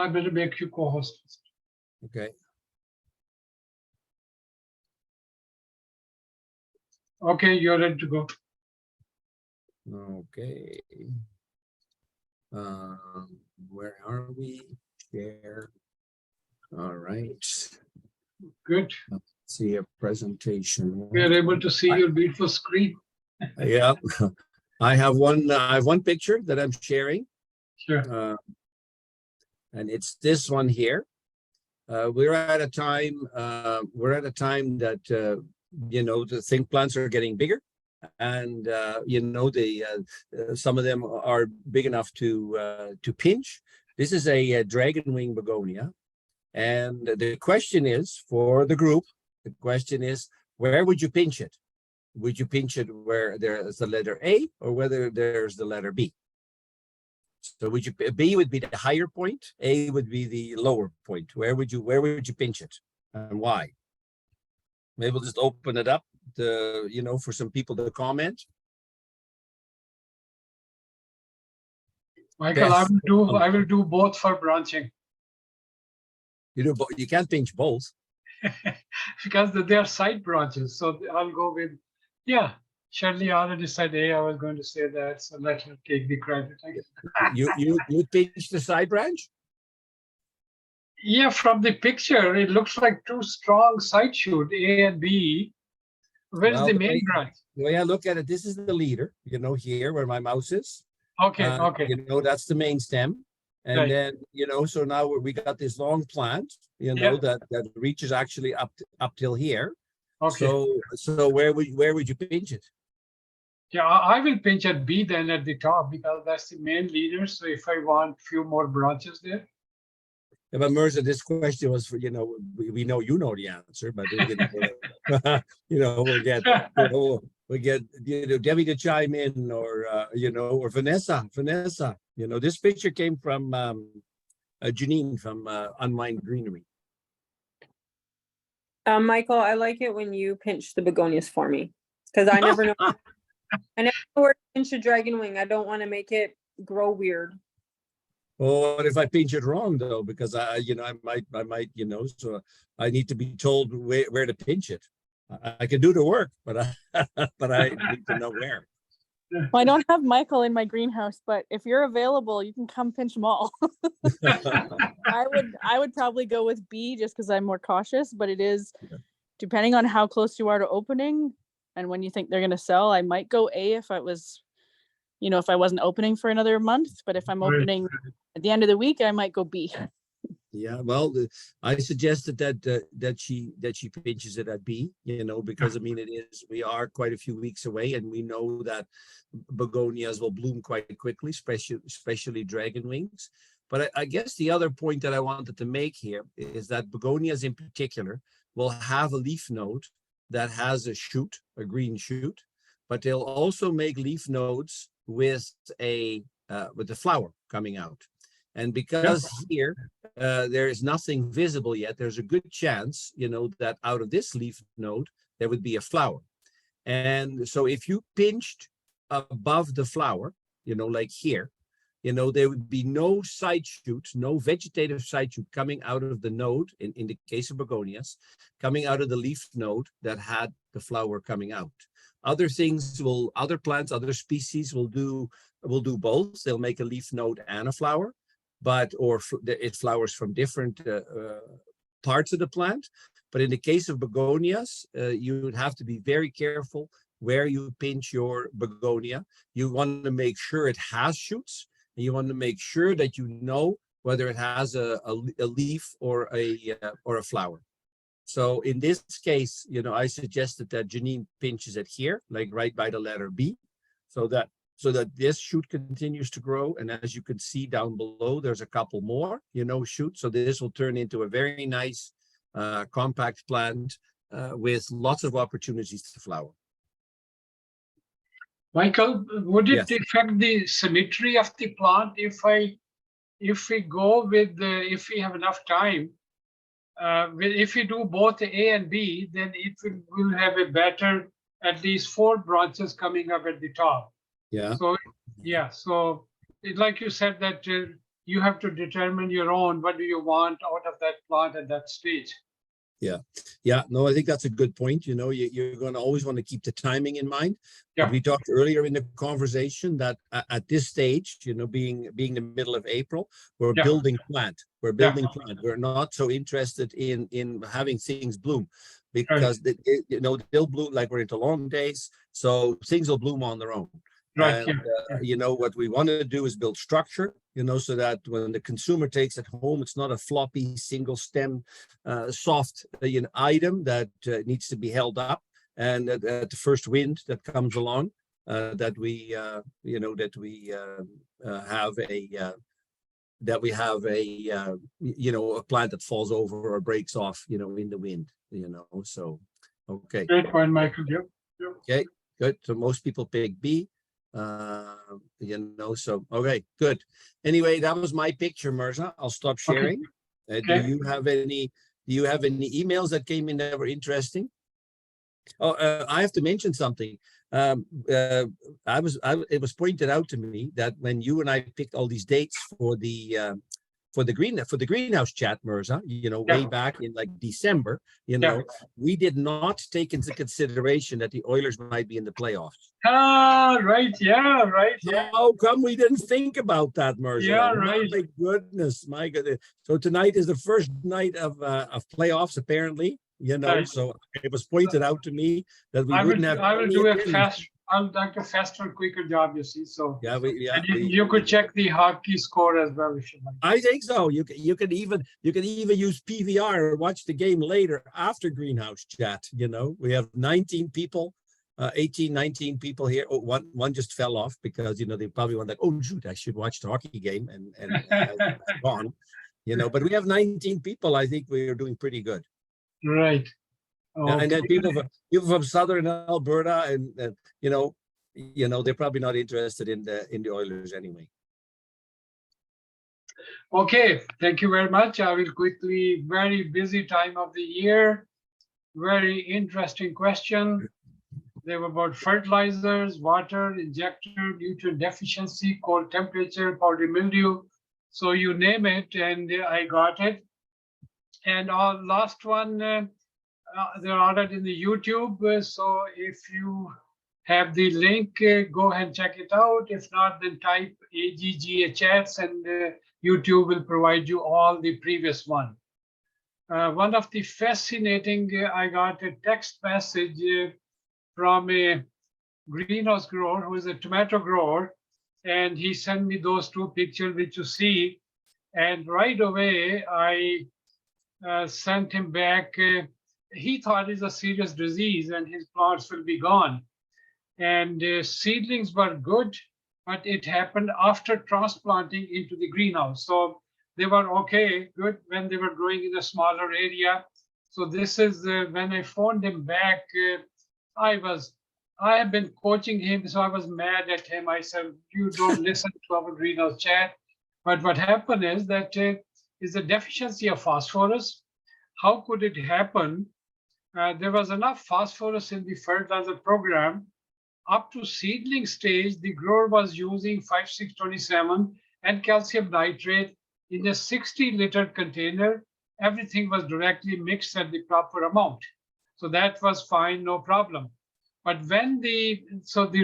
better make you co-host. Okay. Okay, you're ready to go. Okay. Where are we? Share. All right. Good. Let's see a presentation. We are able to see your beautiful screen. Yeah. I have one picture that I'm sharing. Sure. And it's this one here. We're at a time that the think plants are getting bigger, and some of them are big enough to pinch. This is a dragon wing begonia, and the question is for the group. The question is, where would you pinch it? Would you pinch it where there's the letter A or whether there's the letter B? So B would be the higher point, A would be the lower point. Where would you pinch it and why? Maybe we'll just open it up for some people to comment. Michael, Yes. I will do both for branching. You can't pinch both. Because they are side branches. So I'll go with, yeah, Shirley already said A, I was going to say that, so let her take the credit. You pinch the side branch? Yeah, from the picture, it looks like two strong side shoot, A and B. Where's the main branch? The way I look at it, this is the leader, here where my mouse is. Okay, okay. That's the main stem. And Right. then, so now we got this long plant, Yeah. that reaches actually up till here. Okay. So where would you pinch it? Yeah, I will pinch at B then at the top because that's the main leader. So if I want few more branches there. Yeah, but Mirza, this question was for, we know the answer, but we'll get Debbie to chime in or Vanessa. This picture came from Janine from Unwind Greenery. Michael, I like it when you pinch the begonias for me because I never know. I never know where to pinch a dragon wing. I don't want to make it grow weird. Well, what if I pinch it wrong though? Because I might, so I need to be told where to pinch it. I can do the work, but I need to know where. Well, I don't have Michael in my greenhouse, but if you're available, you can come pinch them all. I would probably go with B just because I'm more cautious, but it is depending on how close you are to opening and when you think they're going to sell. I might go A if I was, if I wasn't opening for another month, but if I'm opening at the end of the week, I might go B. Yeah, well, I suggested that she pinches it at B, because we are quite a few weeks away, and we know that begonias will bloom quite quickly, especially dragon wings. But I guess the other point that I wanted to make here is that begonias in particular will have a leaf node that has a shoot, a green shoot, but they'll also make leaf nodes with the flower coming out. And because here there is nothing visible yet, there's a good chance, that out of this leaf node, there would be a flower. And so if you pinched above the flower, like here, there would be no side shoot, no vegetative side shoot coming out of the node, in the case of begonias, coming out of the leaf node that had the flower coming out. Other plants, other species will do both. They'll make a leaf node and a flower. It flowers from different parts of the plant. But in the case of begonias, you would have to be very careful where you pinch your begonia. You want to make sure it has shoots, and you want to make sure that you know whether it has a leaf or a flower. So in this case, I suggested that Janine pinches it here, like right by the letter B, so that this shoot continues to grow. And as you can see down below, there's a couple more, shoots. So this will turn into a very nice, compact plant with lots of opportunities to flower. Michael, would it affect the symmetry of the plant if we go with if we have enough time? If we do both A and B, then it will have a better, at least 4 branches coming up at the top. Yeah. So like you said that you have to determine your own, what do you want out of that plant at that stage. Yeah, no, I think that's a good point. You know, you're going to always want to keep the timing in mind. Yeah. We talked earlier in the conversation that at this stage, you know, being the middle of April, we're Yeah. building plant. We're building plant. We're not so interested in having things bloom, because you know, they'll bloom, like we're into long days, so things will bloom on their own. Right. And you know, what we want to do is build structure, you know, so that when the consumer takes it home, it's not a floppy single stem soft item that needs to be held up, and at the first wind that comes along, that we you know, that we have a you know, a plant that falls over or breaks off, you know, in the wind, you know. So okay, Great point, Michael. Yep. okay, good. So most people pick B. You know, so okay, good. Anyway, that was my picture, Mirza. I'll stop sharing. Do you have any emails that came in that were interesting? Oh, I have to mention something. It was pointed out to me that when you and I picked all these dates for the greenhouse chat, Mirza, you know, way back in like December, you know, we did not take into consideration that the Oilers might be in the playoffs. Ah, right. Yeah, right. Yeah. How come we didn't think about that, Mirza? Yeah, right. My goodness, my goodness. So tonight is the first night of playoffs, apparently. You know, Right. so it was pointed out to me that we I wouldn't have. will do a fast. I'll like a faster, quicker job. You see, so Yeah, you could check the hockey score as well if you like. I think so. You can even use PVR or watch the game later after Greenhouse Chat. You know, we have 19 people. 18, 19 people here. Oh, one just fell off because, you know, they probably went like, oh, shoot, I should watch the hockey game, and gone, you know, but we have 19 people. I think we're doing pretty good. Right. Okay. And then people from Southern Alberta, and you know, they're probably not interested in the Oilers anyway. Okay, thank you very much. I will quickly, very busy time of the year. Very interesting question. They were about fertilizers, water, injector, nutrient deficiency, cold temperature, powdery mildew. So you name it, and I got it. And our last one, they're ordered in the YouTube. So if you have the link, go ahead and check it out. If not, then type AGGA chats, and YouTube will provide you all the previous one. One of the fascinating, I got a text message from a greenhouse grower who is a tomato grower, and he sent me those two pictures which you see, and right away I sent him back. He thought it's a serious disease and his plants will be gone, and seedlings were good, but it happened after transplanting into the greenhouse. So they were okay, good when they were growing in a smaller area. So this is when I phoned him back. I have been coaching him, so I was mad at him. I said, you don't listen to our greenhouse chat. But what happened is that is a deficiency of phosphorus. How could it happen? There was enough phosphorus in the fertilizer program. Up to seedling stage, the grower was using 5,627 and calcium nitrate in a 60-liter container. Everything was directly mixed at the proper amount. So that was fine, no problem. But when the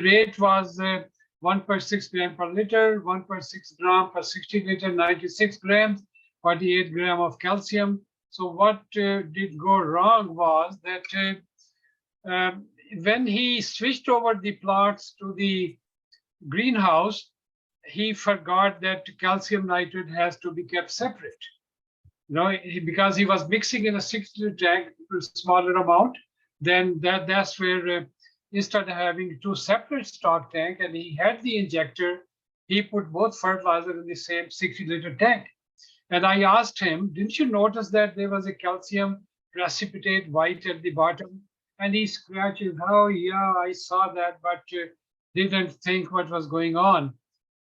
rate was 1.6 gram per liter, 1.6 gram per 60 liter, 96 grams, 48 gram of calcium. So what did go wrong was that when he switched over the plots to the greenhouse, he forgot that calcium nitrate has to be kept separate. You know, because he was mixing in a 60-liter tank, smaller amount, then that's where instead of having two separate stock tank, and he had the injector, he put both fertilizer in the same 60-liter tank. And I asked him, didn't you notice that there was a calcium precipitate white at the bottom? And he scratched his, oh yeah, I saw that, but didn't think what was going on.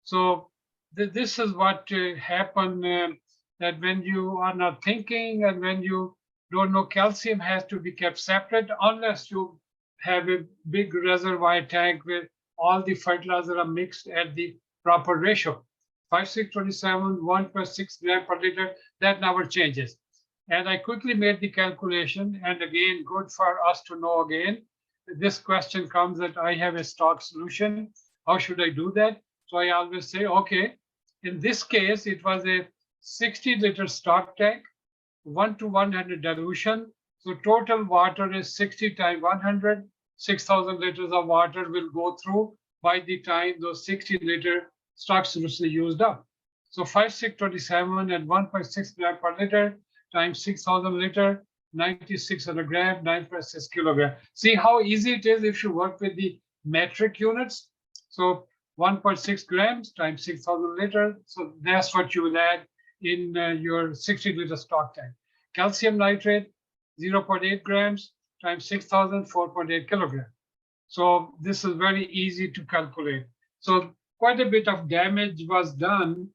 So this is what happened, that when you are not thinking and when you don't know, calcium has to be kept separate unless you have a big reservoir tank where all the fertilizer are mixed at the proper ratio. 5,627, 1.6 gram per liter, that never changes. And I quickly made the calculation, and again, good for us to know again. This question comes that I have a stock solution. How should I do that? So I always say, okay, in this case, it was a 60-liter stock tank, 1:100 dilution. So total water is 60 times 100, 6,000 liters of water will go through by the time those 60-liter stock solution is used up. So 5,627 at 1.6 gram per liter times 6,000 liter, 9,600 gram, 9.6 kilogram. See how easy it is if you work with the metric units. So 1.6 grams times 6,000 liters. So that's what you will add in your 60-liter stock tank. Calcium nitrate, 0.8 grams times 6,000, 4.8 kilogram. So this is very easy to calculate. So quite a bit of damage was done.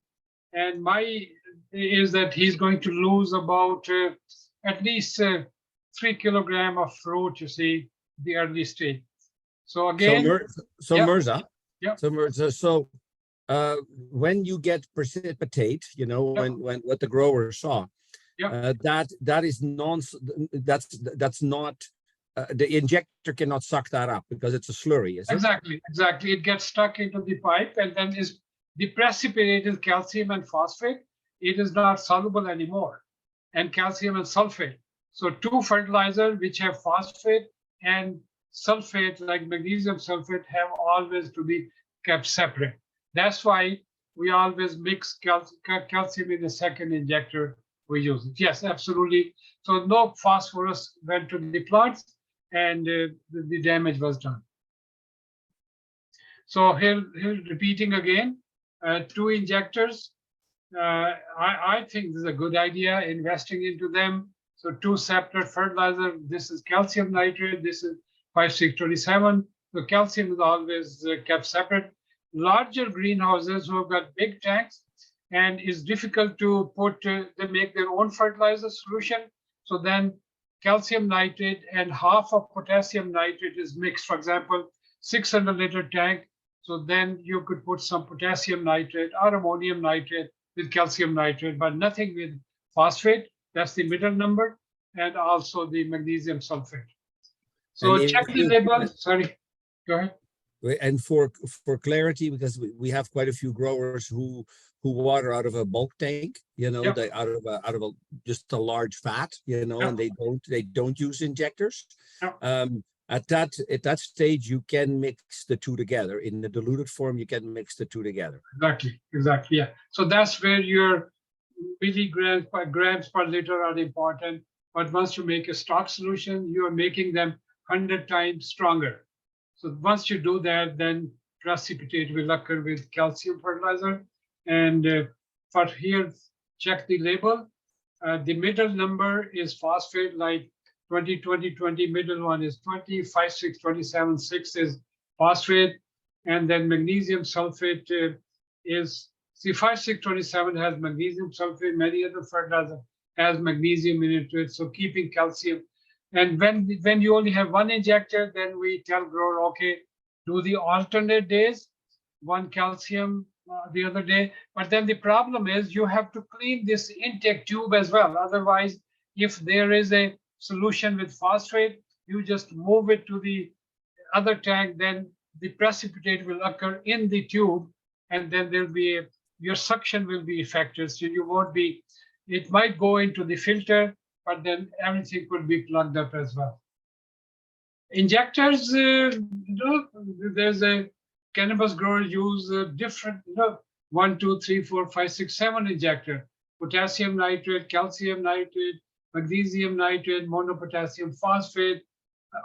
And my is that he's going to lose about at least 3 kilogram of fruit, you see, the early stage. So again, yeah. Mirza, Yeah. So Mirza, so when you get precipitate, you know, Yeah. when what the growers saw, Yeah. that is that's not the injector cannot suck that up because it's a slurry, is it? Exactly. It gets stuck into the pipe, and then is the precipitated calcium and phosphate. It is not soluble anymore, and calcium and sulfate. So two fertilizers which have phosphate and sulfate, like magnesium sulfate, have always to be kept separate. That's why we always mix calcium in the second injector we use it. Yes, absolutely. So no phosphorus went to the plants, and the damage was done. So here repeating again, 2 injectors. I think this is a good idea, investing into them. So 2 separate fertilizer. This is calcium nitrate. This is 5,627. The calcium is always kept separate. Larger greenhouses who have got big tanks, and it's difficult to put, they make their own fertilizer solution. So then calcium nitrate and half of potassium nitrate is mixed. For example, 600-liter tank. So then you could put some potassium nitrate or ammonium nitrate with calcium nitrate, but nothing with phosphate. That's the middle number, and also the magnesium sulfate. So check the label. Sorry, go ahead. And for clarity, because we have quite a few growers who water out of a bulk tank, you know, Yep. they out of a just a large vat, you know, Yep. and they don't use injectors. Yep. At that stage, you can mix the two together. In the diluted form, you can mix the two together. Exactly. Yeah. So that's where your milligrams per grams per liter are important. But once you make a stock solution, you are making them 100 times stronger. So once you do that, then precipitate will occur with calcium fertilizer. And for here, check the label. The middle number is phosphate, like 20, 20, 20. Middle one is 20, 5, 6, 27, 6 is phosphate. And then magnesium sulfate is, see, 5, 6, 27 has magnesium sulfate. Many other fertilizer has magnesium in it. So keeping calcium. And when you only have one injector, then we tell grower, okay, do the alternate days, one calcium the other day. But then the problem is you have to clean this intake tube as well. Otherwise, if there is a solution with phosphate, you just move it to the other tank, then the precipitate will occur in the tube, and then there'll be your suction will be affected. So you won't be, it might go into the filter, but then everything could be plugged up as well. Injectors, there's a cannabis growers use different, 1, 2, 3, 4, 5, 6, 7 injector. Potassium nitrate, calcium nitrate, magnesium nitrate, monopotassium phosphate,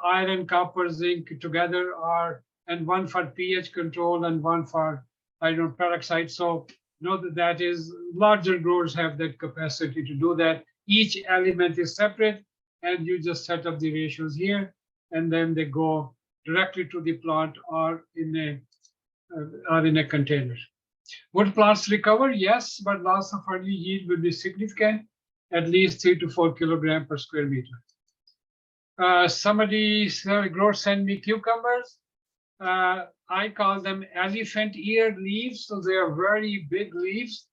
iron, copper, zinc together are, and one for pH control and one for iron peroxide. So know that is larger growers have that capacity to do that. Each element is separate, and you just set up the ratios here, and then they go directly to the plant or in a container. Would plants recover? Yes, but loss of early yield will be significant, at least 3 to 4 kilogram per square meter. Grower sent me cucumbers. I call them elephant ear leaves, so they are very big leaves.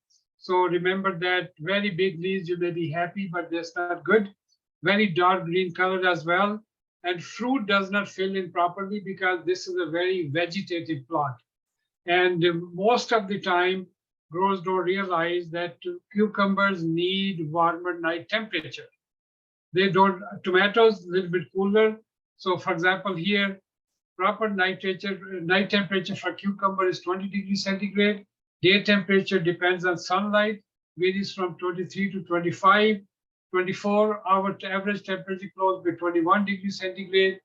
So remember that very big leaves, you may be happy, but that's not good. Very dark green color as well. And fruit does not fill in properly because this is a very vegetative plant. And most of the time, growers don't realize that cucumbers need warmer night temperature. They don't, tomatoes a little bit cooler. So for example, here, proper night temperature for cucumber is 20 degrees centigrade. Day temperature depends on sunlight, varies from 23 to 25. 24-hour average temperature close with 21 degrees centigrade.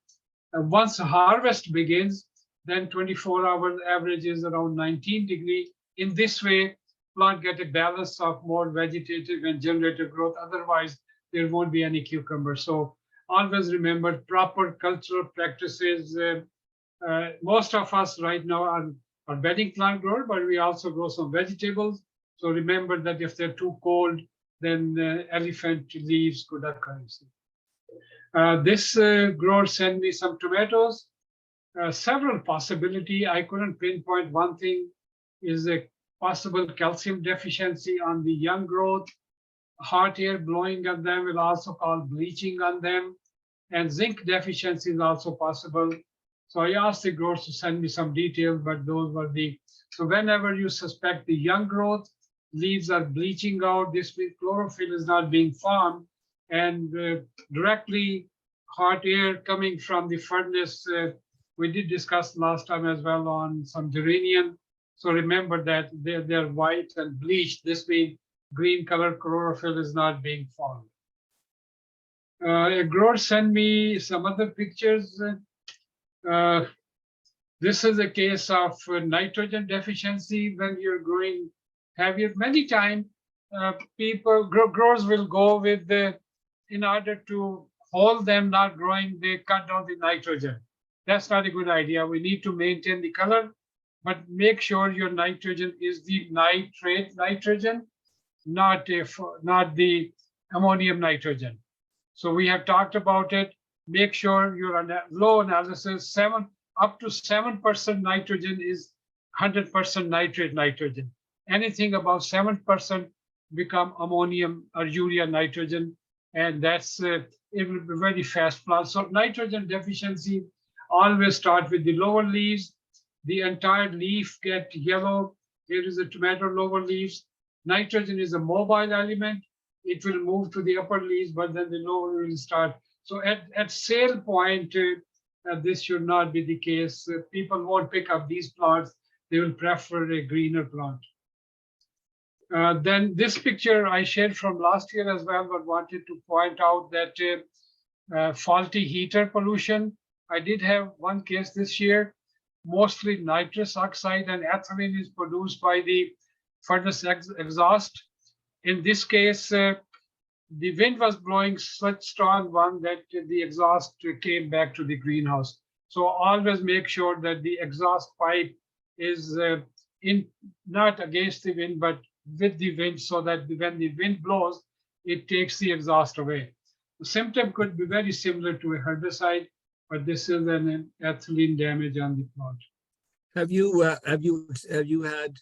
And once harvest begins, then 24-hour average is around 19 degrees. In this way, plant get a balance of more vegetative and generative growth. Otherwise, there won't be any cucumber. So always remember proper cultural practices. Most of us right now are bedding plant grower, but we also grow some vegetables. So remember that if they're too cold, then elephant leaves could occur. This grower sent me some tomatoes. Several possibility. I couldn't pinpoint one thing. Is a possible calcium deficiency on the young growth. Hot air blowing on them will also cause bleaching on them. And zinc deficiency is also possible. So I asked the growers to send me some details, but those were the, so whenever you suspect the young growth, leaves are bleaching out, this means chlorophyll is not being formed, and directly hot air coming from the furnace, we did discuss last time as well on some geranium. So remember that they're white and bleached. This means green color chlorophyll is not being formed. A grower sent me some other pictures. This is a case of nitrogen deficiency when you're growing heavier. Many times growers will go with in order to hold them not growing, they cut down the nitrogen. That's not a good idea. We need to maintain the color, but make sure your nitrogen is the nitrate nitrogen, not the ammonium nitrogen. So we have talked about it. Make sure your low analysis, up to 7% nitrogen is 100% nitrate nitrogen. Anything above 7% become ammonium or urea nitrogen, and that's it will be very fast plant. So nitrogen deficiency always start with the lower leaves. The entire leaf get yellow. Here is a tomato lower leaves. Nitrogen is a mobile element. It will move to the upper leaves, but then the lower will start. So at sale point, this should not be the case. People won't pick up these plants. They will prefer a greener plant. Then this picture I shared from last year as well, but wanted to point out that faulty heater pollution. I did have one case this year. Mostly nitrous oxide and ethylene is produced by the furnace exhaust. In this case, the wind was blowing such strong one that the exhaust came back to the greenhouse. So always make sure that the exhaust pipe is not against the wind, but with the wind, so that when the wind blows, it takes the exhaust away. The symptom could be very similar to a herbicide, but this is an ethylene damage on the plant. Have you had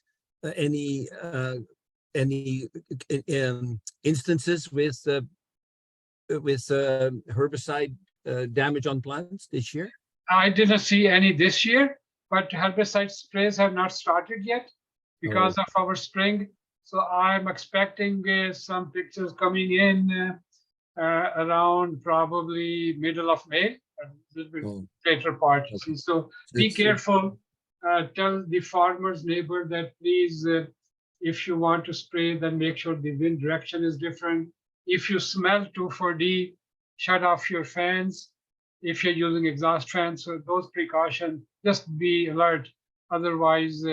any instances with herbicide damage on plants this year? I didn't see any this year, but herbicide sprays have not started yet because of our spring. So I'm expecting some pictures coming in around probably middle of May, a little bit later part. Okay. So be careful. Tell the farmer's neighbor that please, if you want to spray, then make sure the wind direction is different. If you smell 2,4-D, shut off your fans. If you're using exhaust fans, so those precautions, just be alert. Otherwise,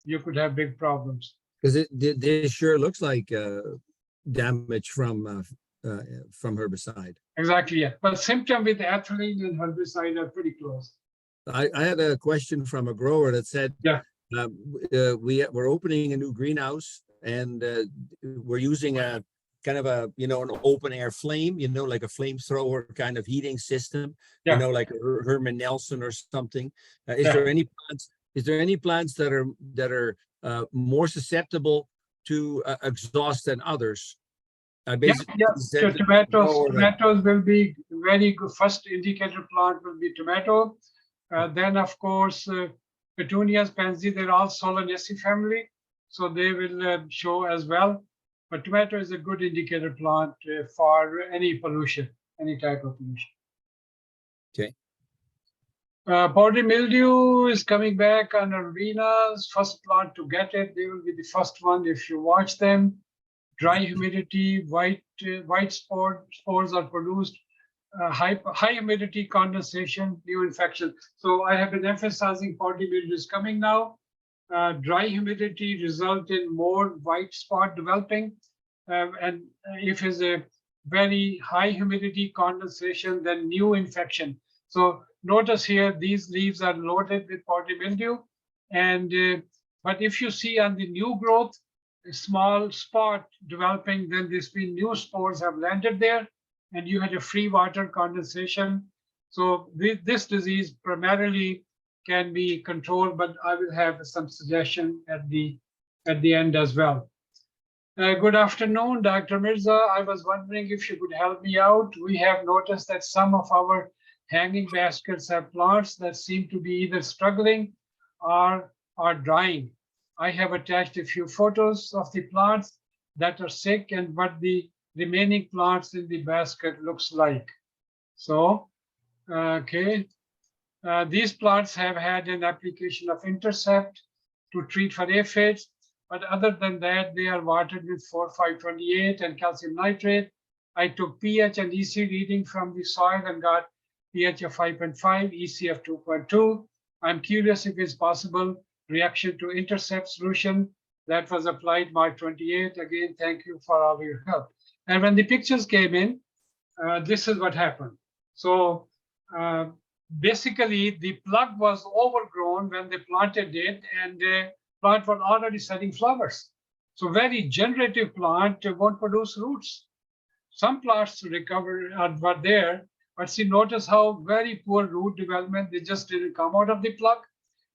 you could have big problems. Because this sure looks like damage from herbicide. Exactly, yeah. But symptom with ethylene and herbicide are pretty close. I had a question from a grower that said, yeah, we're opening a new greenhouse and we're using a kind of a, an open air flame, like a flamethrower kind of heating system, yeah, like a Herman Nelson or something. Is there any plants that are more susceptible to exhaust than others. I Yeah, basically yeah. said So that the grower that- tomatoes will be very good. First indicator plant will be tomato. Then of course, petunias, pansy, they're all Solanaceae family. So they will show as well. But tomato is a good indicator plant for any pollution, any type of pollution. Okay. Powdery mildew is coming back on arenas. First plant to get it, they will be the first one if you watch them. Dry humidity, white spores are produced. High humidity, condensation, new infection. So I have been emphasizing powdery mildew is coming now. Dry humidity result in more white spot developing. And if it's a very high humidity condensation, then new infection. So notice here, these leaves are loaded with powdery mildew. And but if you see on the new growth, a small spot developing, then there's been new spores have landed there, and you had a free water condensation. So this disease primarily can be controlled, but I will have some suggestion at the end as well. Good afternoon, Dr. Mirza. I was wondering if you could help me out. We have noticed that some of our hanging baskets have plants that seem to be either struggling or are dying. I have attached a few photos of the plants that are sick and what the remaining plants in the basket looks like. So, okay. These plants have had an application of Intercept to treat for aphids, but other than that, they are watered with 4,528 and calcium nitrate. I took pH and EC reading from the soil and got pH of 5.5, EC of 2.2. I'm curious if it's possible reaction to Intercept solution that was applied March 28. Again, thank you for all your help. And when the pictures came in, this is what happened. So basically, the plug was overgrown when they planted it, and the plant was already setting flowers. So very generative plant won't produce roots. Some plants recover were there, but see, notice how very poor root development. They just didn't come out of the plug,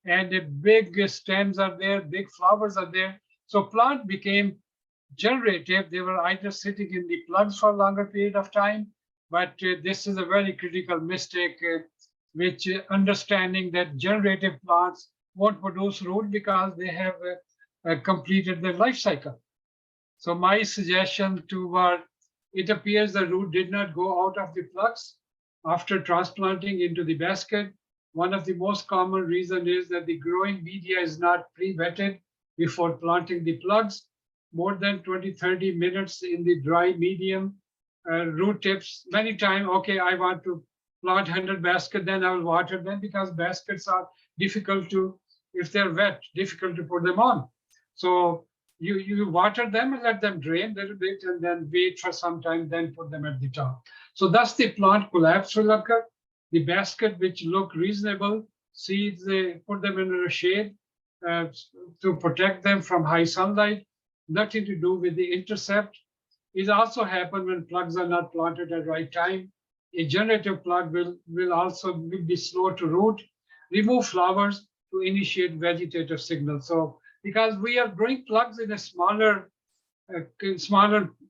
and the big stems are there, big flowers are there. So plant became generative. They were either sitting in the plugs for a longer period of time, but this is a very critical mistake, which understanding that generative plants won't produce root because they have completed their life cycle. So my suggestion to it appears the root did not go out of the plugs after transplanting into the basket. One of the most common reasons is that the growing media is not pre-wetted before planting the plugs. More than 20-30 minutes in the dry medium, root tips. Many times, okay, I want to plant 100 baskets, then I will water them because baskets are difficult to, if they're wet, difficult to put them on. So you water them and let them drain a little bit and then wait for some time, then put them at the top. So thus the plant collapse will occur. The basket which look reasonable, seeds, they put them in a shade to protect them from high sunlight. Nothing to do with the Intercept. It also happens when plugs are not planted at the right time. A generative plug will also be slow to root, remove flowers to initiate vegetative signals. So because we are growing plugs in a smaller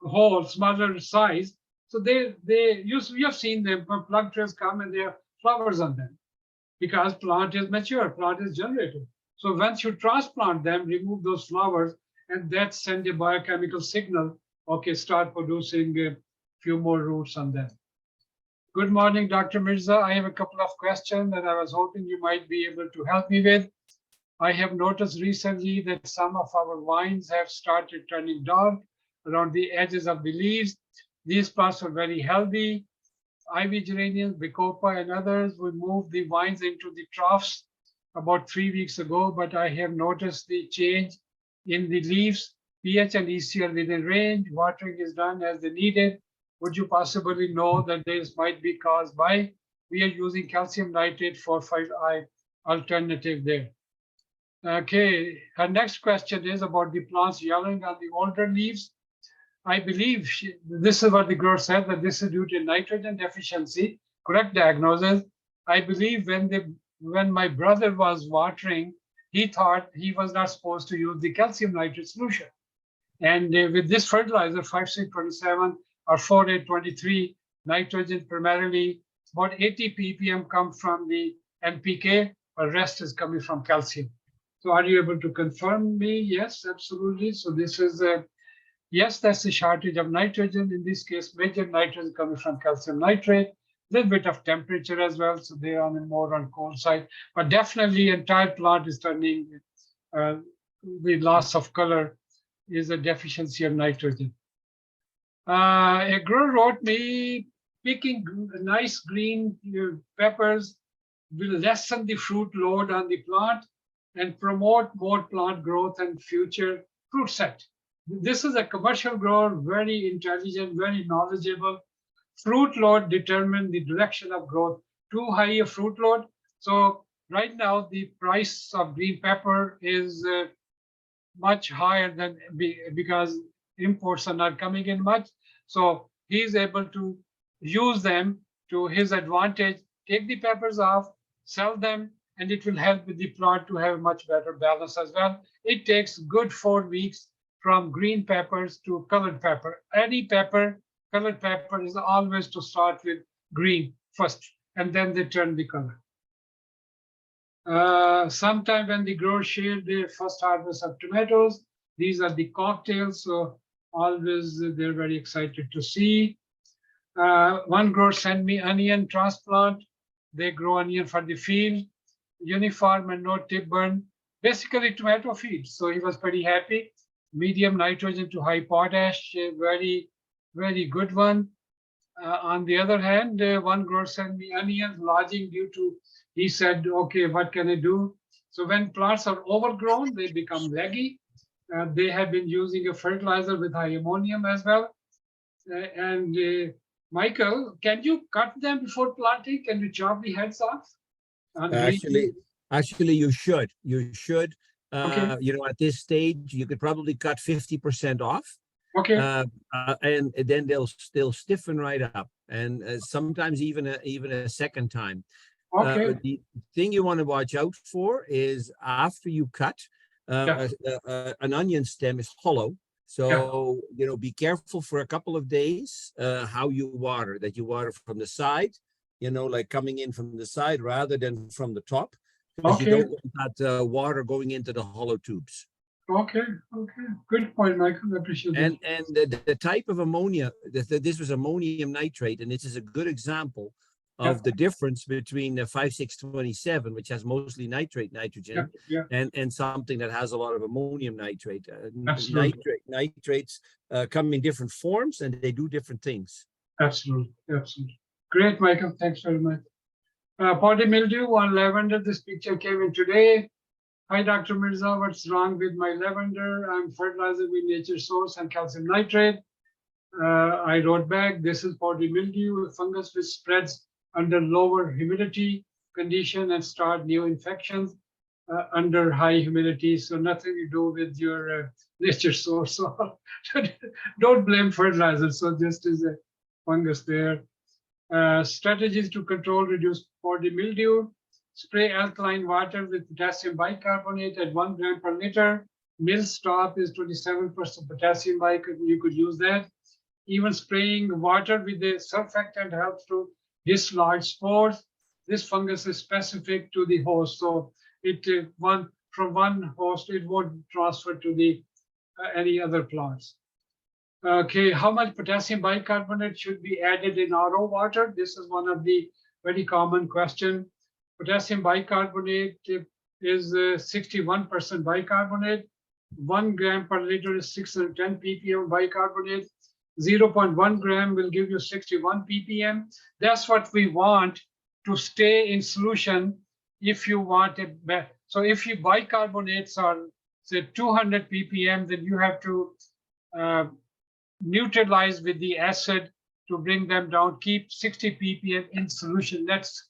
hole, smaller size, so you have seen them, plug trays come and there are flowers on them because plant is mature, plant is generative. So once you transplant them, remove those flowers, and that send a biochemical signal, okay, start producing a few more roots on them. Good morning, Dr. Mirza. I have a couple of questions that I was hoping you might be able to help me with. I have noticed recently that some of our vines have started turning dark around the edges of the leaves. These plants are very healthy. Ivy geraniums, Bacopa, and others, we moved the vines into the troughs about 3 weeks ago, but I have noticed the change in the leaves. pH and EC are within range. Watering is done as they needed. Would you possibly know that this might be caused by? We are using calcium nitrate 4,5-I alternative there. Okay, her next question is about the plants yellowing on the older leaves. I believe this is what the grower said, that this is due to nitrogen deficiency. Correct diagnosis. I believe when my brother was watering, he thought he was not supposed to use the calcium nitrate solution. And with this fertilizer, 5627 or 4823, nitrogen primarily, about 80 ppm come from the NPK, but rest is coming from calcium. So are you able to confirm me? Yes, absolutely. So this is yes, that's the shortage of nitrogen. In this case, major nitrogen coming from calcium nitrate, little bit of temperature as well. So they are more on cold side, but definitely entire plant is turning the loss of color is a deficiency of nitrogen. A grower wrote me, picking nice green peppers will lessen the fruit load on the plant and promote more plant growth and future fruit set. This is a commercial grower, very intelligent, very knowledgeable. Fruit load determine the direction of growth. Too high a fruit load. So right now the price of green pepper is much higher than because imports are not coming in much. So he's able to use them to his advantage, take the peppers off, sell them, and it will help with the plant to have much better balance as well. It takes good 4 weeks from green peppers to colored pepper. Any pepper, colored pepper is always to start with green first, and then they turn the color. Sometime when the growers share their first harvest of tomatoes, these are the cocktails, so always they're very excited to see. One grower sent me onion transplant. They grow onion for the field, uniform and no tip burn, basically tomato field. So he was pretty happy. Medium nitrogen to high potash, very, very good one. On the other hand, one grower sent me onions lodging due to, he said, okay, what can I do? So when plants are overgrown, they become leggy. They have been using a fertilizer with high ammonium as well. Michael, can you cut them before planting? Can you chop the heads off? Actually, you should. You should. Okay. You know, at this stage, you could probably cut 50% off. Okay. And then they'll stiffen right up, and sometimes even a second time. Okay. The thing you want to watch out for is after you cut, an onion stem is hollow. So, you know, be careful for a couple of days how you water, that you water from the side, you know, like coming in from the side rather than from the top, because you don't want that water going into the hollow tubes. Okay. Good point, Michael. I appreciate that. And the type of ammonia, this was ammonium nitrate, and this is a good example of the difference between the 5627, which has mostly nitrogen, and something that has a lot of ammonium nitrate. Nitrates come in different forms, and they do different things. Absolutely. Great, Michael. Thanks very much. Potty mildew on lavender. This picture came in today. Hi, Dr. Mirza. What's wrong with my lavender? I'm fertilizing with nature source and calcium nitrate. I wrote back, this is potty mildew, a fungus which spreads under lower humidity condition and start new infections under high humidity. So nothing to do with your nature source. So don't blame fertilizer. So just is a fungus there. Strategies to control reduce potty mildew. Spray alkaline water with potassium bicarbonate at 1 gram per liter. Mill stop is 27% potassium bicarbonate. You could use that. Even spraying water with a surfactant helps to dislodge spores. This fungus is specific to the host, so it from one host it won't transfer to the any other plants. Okay, how much potassium bicarbonate should be added in RO water? This is one of the very common question. Potassium bicarbonate is 61% bicarbonate. 1 gram per liter is 610 ppm bicarbonate. 0.1 gram will give you 61 ppm. That's what we want to stay in solution if you want it. So if your bicarbonates are say 200 ppm, then you have to neutralize with the acid to bring them down. Keep 60 ppm in solution. That's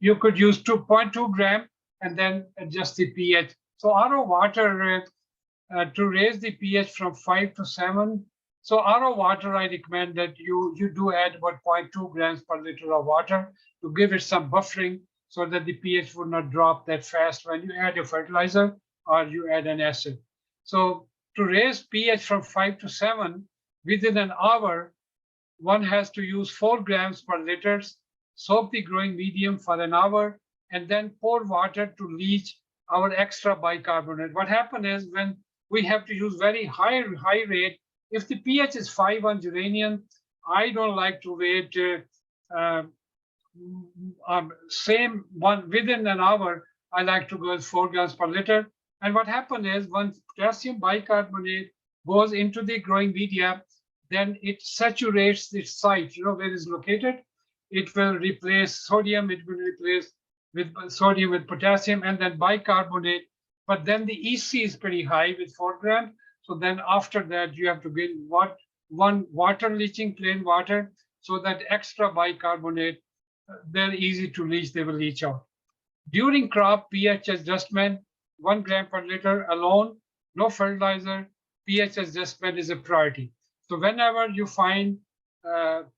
you could use 2.2 gram and then adjust the pH. So RO water to raise the pH from 5 to 7. So RO water, I recommend that you do add about 0.2 grams per liter of water to give it some buffering so that the pH would not drop that fast when you add a fertilizer or you add an acid. So to raise pH from 5 to 7 within an hour, one has to use 4 grams per liter, soak the growing medium for an hour, and then pour water to leach our extra bicarbonate. What happens is when we have to use very high rate, if the pH is 5 on geranium, I don't like to wait same one within an hour. I like to go with 4 grams per liter. And what happens is once potassium bicarbonate goes into the growing media, then it saturates its site, where it's located. It will replace sodium, it will replace with sodium with potassium and then bicarbonate. But then the EC is pretty high with 4 grams. So then after that, you have to get one water leaching, plain water, so that extra bicarbonate, they're easy to leach, they will leach out. During crop pH adjustment, 1 gram per liter alone, no fertilizer, pH adjustment is a priority. So whenever you find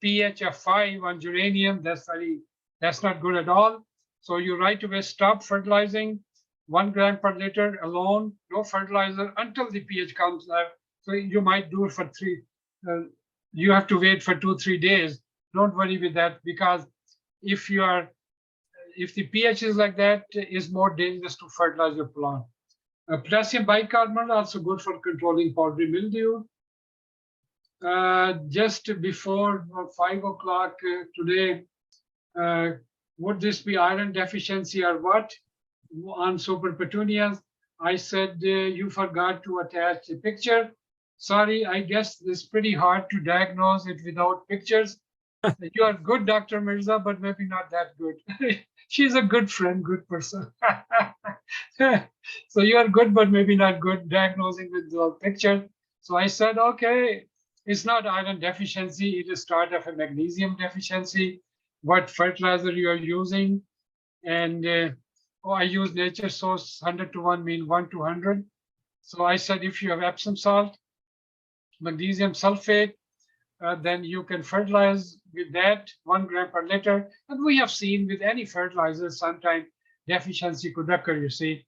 pH of 5 on geranium, that's not good at all. So you right away stop fertilizing, 1 gram per liter alone, no fertilizer until the pH comes up. So you might do it for you have to wait for 2-3 days. Don't worry with that, because if the pH is like that, it's more dangerous to fertilize your plant. Potassium bicarbonate also good for controlling powdery mildew. Just before 5 o'clock today, would this be iron deficiency or what on super petunias? I said you forgot to attach a picture. Sorry, I guess it's pretty hard to diagnose it without pictures. You are good, Dr. Mirza, but maybe not that good. She's a good friend, good person. So you are good, but maybe not good diagnosing with the picture. So I said, okay, it's not iron deficiency. It is start of a magnesium deficiency. What fertilizer you are using? And I use nature source 100 to 1 mean 1 to 100. So I said, if you have Epsom salt, magnesium sulfate, then you can fertilize with that 1 gram per liter. And we have seen with any fertilizer, sometimes deficiency could occur, you see.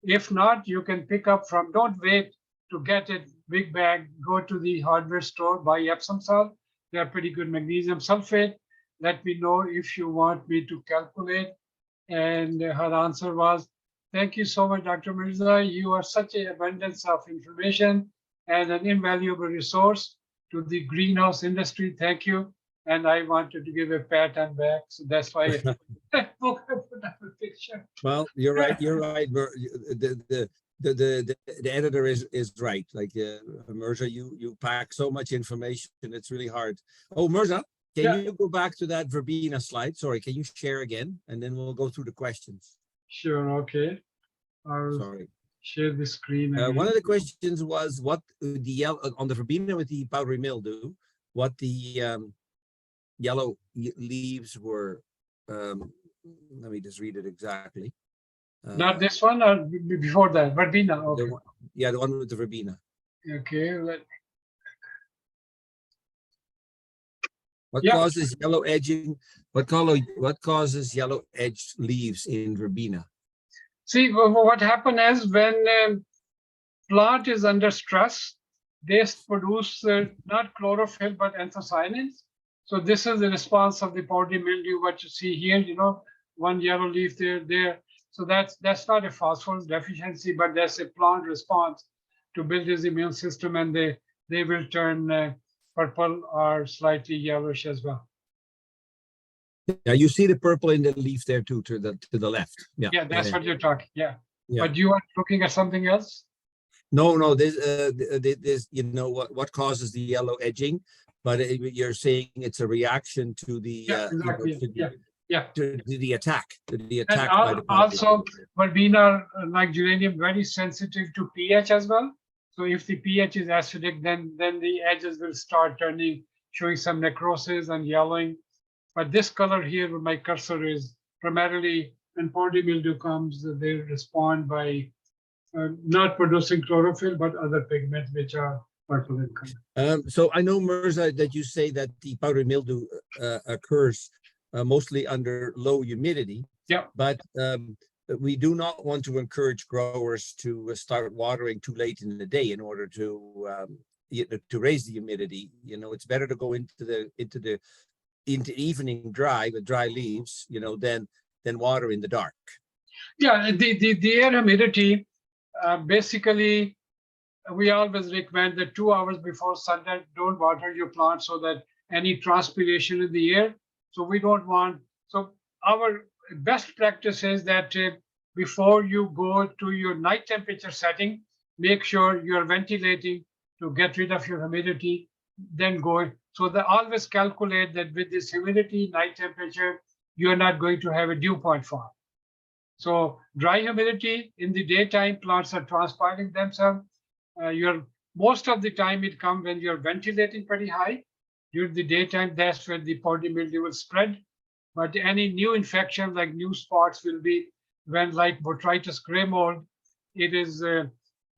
If not, you can pick up from, don't wait to get a big bag, go to the hardware store, buy Epsom salt. They are pretty good magnesium sulfate. Let me know if you want me to calculate. And her answer was, thank you so much, Dr. Mirza. You are such an abundance of information and an invaluable resource to the greenhouse industry. Thank you. And I wanted to give a pat on back. So that's why I put up a picture. Well, you're right. You're right. The editor is right. Like Mirza, you pack so much information. It's really hard. Oh, Mirza, can you go back to that verbena slide? Sorry, can you share again? And then we'll go through the questions. Sure. Okay. I'll share the screen. One of the questions was what the yellow on the verbena with the powdery mildew, what the yellow leaves were. Let me just read it exactly. Not this one or before that, verbena. Okay. The one with the verbena. Okay. What causes yellow edging? What causes yellow edged leaves in verbena? See, what happens is when plant is under stress, they produce not chlorophyll but anthocyanins. So this is the response of the powdery mildew. What you see here, one yellow leaf there. So that's not a phosphorus deficiency, but that's a plant response to build his immune system, and they will turn purple or slightly yellowish as well. Yeah, you see the purple in the leaf there too, to the left. Yeah, that's what you're talking. Yeah. But you are looking at something else? No. This what causes the yellow edging, but you're saying it's a reaction to the to the attack. And also, verbena, like geranium, very sensitive to pH as well. So if the pH is acidic, then the edges will start showing some necrosis and yellowing. But this color here where my cursor is, primarily when powdery mildew comes, they respond by not producing chlorophyll, but other pigments which are purple in color. So I know, Mirza, that you say that the powdery mildew occurs mostly under low humidity. Yeah. But we do not want to encourage growers to start watering too late in the day in order to raise the humidity. You know, it's better to go into evening dry with dry leaves, you know, than water in the dark. Yeah, the air humidity, basically, we always recommend that 2 hours before sunset, don't water your plant so that any transpiration in the air. So we don't want, so our best practice is that before you go to your night temperature setting, make sure you're ventilating to get rid of your humidity, then go. So they always calculate that with this humidity, night temperature, you're not going to have a dew point form. So dry humidity in the daytime, plants are transpiring themselves. Most of the time it comes when you're ventilating pretty high. During the daytime, that's when the powdery mildew will spread. But any new infection like new spots will be when, like botrytis gray mold, it is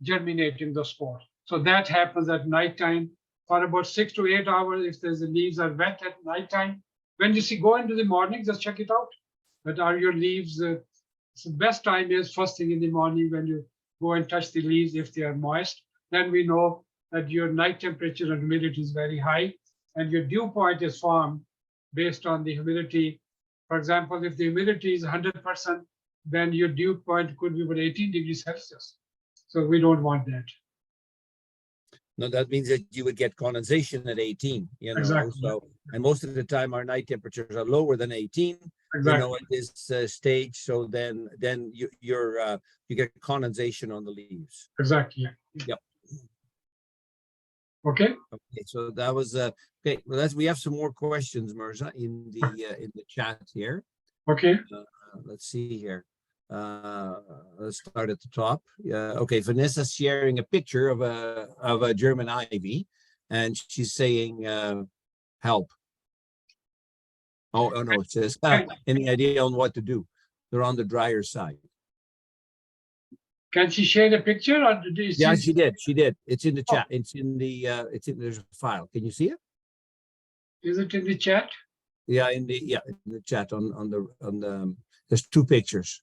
germinating the spore. So that happens at nighttime for about 6 to 8 hours. If the leaves are wet at nighttime, when you see go into the morning, just check it out. But are your leaves? So the best time is first thing in the morning when you go and touch the leaves if they are moist. Then we know that your night temperature and humidity is very high, and your dew point is formed based on the humidity. For example, if the humidity is 100%, then your dew point could be about 18 degrees Celsius. So we don't want that. No, that means that you would get condensation at 18, you know. Exactly. So, and most of the time our night temperatures are lower than 18, Exactly. you know, at this stage. So then you get condensation on the leaves. Exactly. Yep. Okay. Okay, so that was okay. Well, we have some more questions, Mirza, in the chat here. Okay. Let's see here. Let's start at the top. Okay, Vanessa's sharing a picture of a German ivy, and she's saying, "Help." Oh no, it says, "Any idea on what to do?" They're on the drier side. Can she share the picture, or did you Yeah, see? she did. She did. It's in the chat. It's in the. There's a file. Can you see it? Is it in the chat? Yeah, in the chat on the. There's 2 pictures.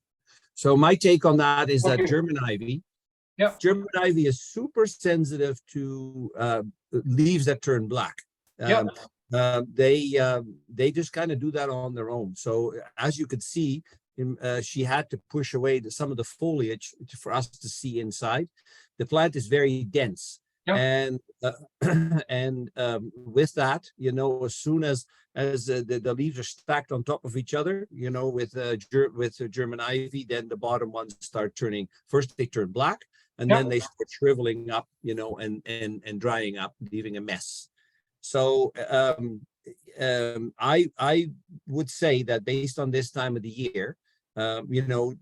So my take on that is that German ivy. Yeah. German ivy is super sensitive to leaves that turn black. They just kind of do that on their own. So as you could see, she had to push away some of the foliage for us to see inside. The plant is very dense. And with that, you know, as soon as the leaves are stacked on top of each other, you know, with German ivy, then the bottom ones start turning. First they turn black, and then they start shriveling up, you know, and drying up, leaving a mess. So I would say that based on this time of the year, you know,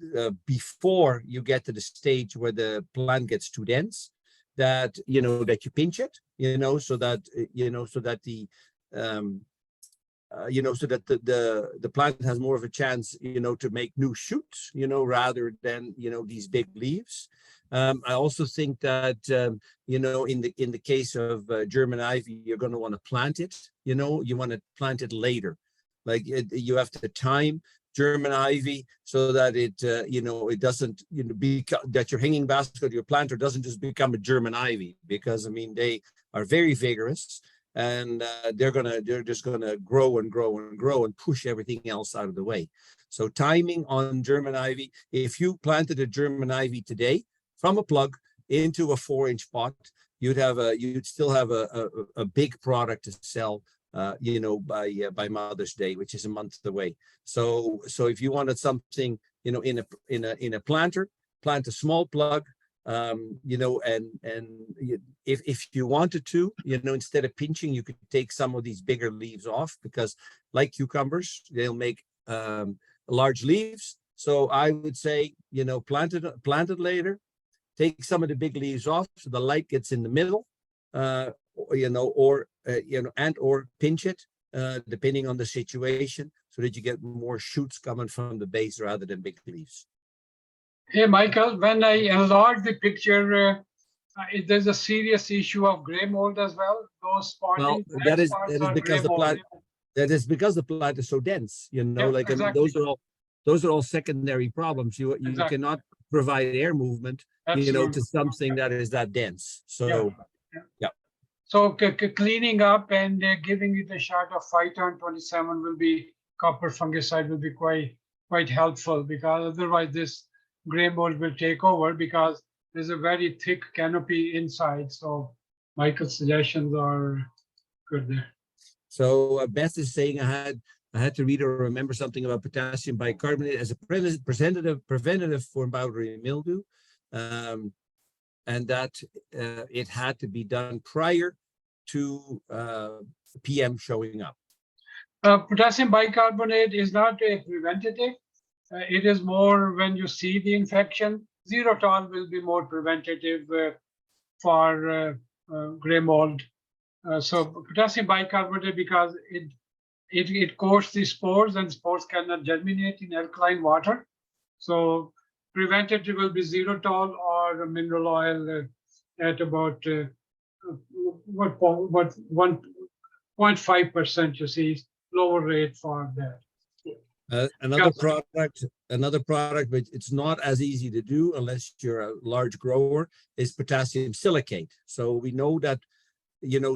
before you get to the stage where the plant gets too dense, that you know that you pinch it, you know, so that the the plant has more of a chance, you know, to make new shoots, you know, rather than, you know, these big leaves. I also think that you know, in the case of German ivy, you're going to want to plant it. You know, you want to plant it later, like you have to time German ivy so that it you know, it doesn't, you know, that your hanging basket, your planter doesn't just become a German ivy, because I mean they are very vigorous, and they're just gonna grow and grow and grow and push everything else out of the way. So timing on German ivy, if you planted a German ivy today from a plug into a 4-inch pot, you'd still have a big product to sell, you know, by Mother's Day, which is a month away. So if you wanted something, you know, in a planter, plant a small plug, you know, and if you wanted to, you know, instead of pinching, you could take some of these bigger leaves off, because like cucumbers, they'll make large leaves. So I would say, you know, plant it later, take some of the big leaves off so the light gets in the middle, you know, or you know, and or pinch it, depending on the situation, so that you get more shoots coming from the base rather than big leaves. Hey, Michael, when I enlarge the picture, there's a serious issue of gray mold as well. Those spotting. Well, that is because the plant. That is because the plant is so dense, you know, Yeah, like exactly. I mean, those are all secondary problems. You Exactly. cannot provide air movement, Absolutely. to something that is that dense. So yeah. So cleaning up and giving it a shot of Phyton-27 will be copper fungicide will be quite helpful, because otherwise this gray mold will take over, because there's a very thick canopy inside. So Michael's suggestions are good there. So Beth is saying I had to read or remember something about potassium bicarbonate as a preventative for powdery mildew, and that it had to be done prior to PM showing up. Potassium bicarbonate is not a preventative. It is more when you see the infection. Xerotol will be more preventative for gray mold. So potassium bicarbonate, because it coats the spores, and spores cannot germinate in alkaline water. So preventative will be xerotol or mineral oil at about 1.5%. You see, lower rate for that. Another product, but it's not as easy to do unless you're a large grower, is potassium silicate. So we know that,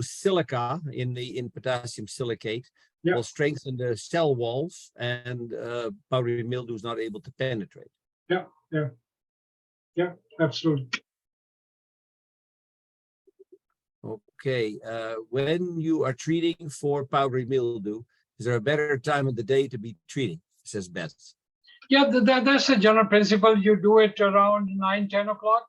silica in potassium silicate will strengthen the cell walls, and powdery mildew is not able to penetrate. Yeah, absolutely. Okay, when you are treating for powdery mildew, is there a better time of the day to be treating? Says Beth. Yeah, that's a general principle. You do it around 9-10 o'clock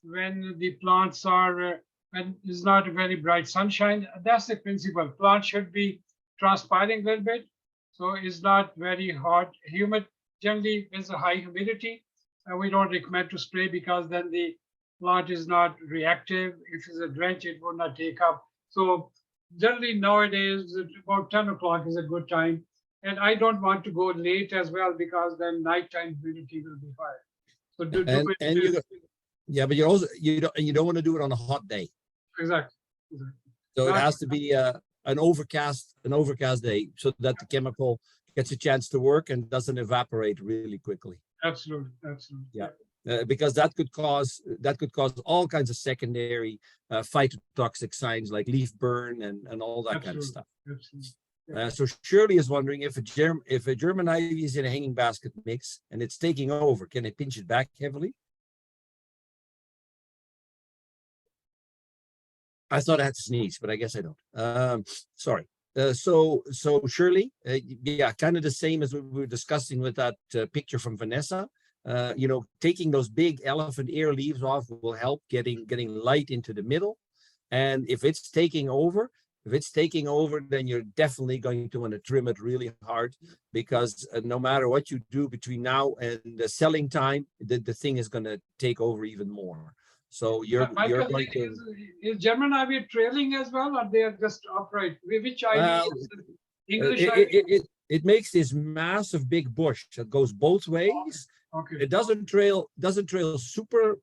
when the plants are, when it's not a very bright sunshine. That's the principle. Plants should be transpiring a little bit, so it's not very hot, humid. Generally, there's a high humidity, and we don't recommend to spray, because then the plant is not reactive. If it's a drench, it will not take up. So generally nowadays, about 10 o'clock is a good time. And I don't want to go late as well, because then nighttime humidity will be high. So but you don't want to do it on a hot day. Exactly. So it has to be an overcast day, so that the chemical gets a chance to work and doesn't evaporate really quickly. Absolutely. Yeah. Because that could cause all kinds of secondary phytotoxic signs like leaf burn and all that kind of stuff. Absolutely. So Shirley is wondering if a German ivy is in a hanging basket mix and it's taking over, can I pinch it back heavily? I thought I had to sneeze, but I guess I don't. Sorry. So Shirley, yeah, kind of the same as we were discussing with that picture from Vanessa. Taking those big elephant ear leaves off will help getting light into the middle. And if it's taking over, then you're definitely going to want to trim it really hard, because no matter what you do between now and the selling time, the thing is going to take over even more. So you're going to. Is German ivy trailing as well, or they are just upright? Which ivy is English ivy? It makes this massive big bush that goes both ways. Okay. It doesn't trail super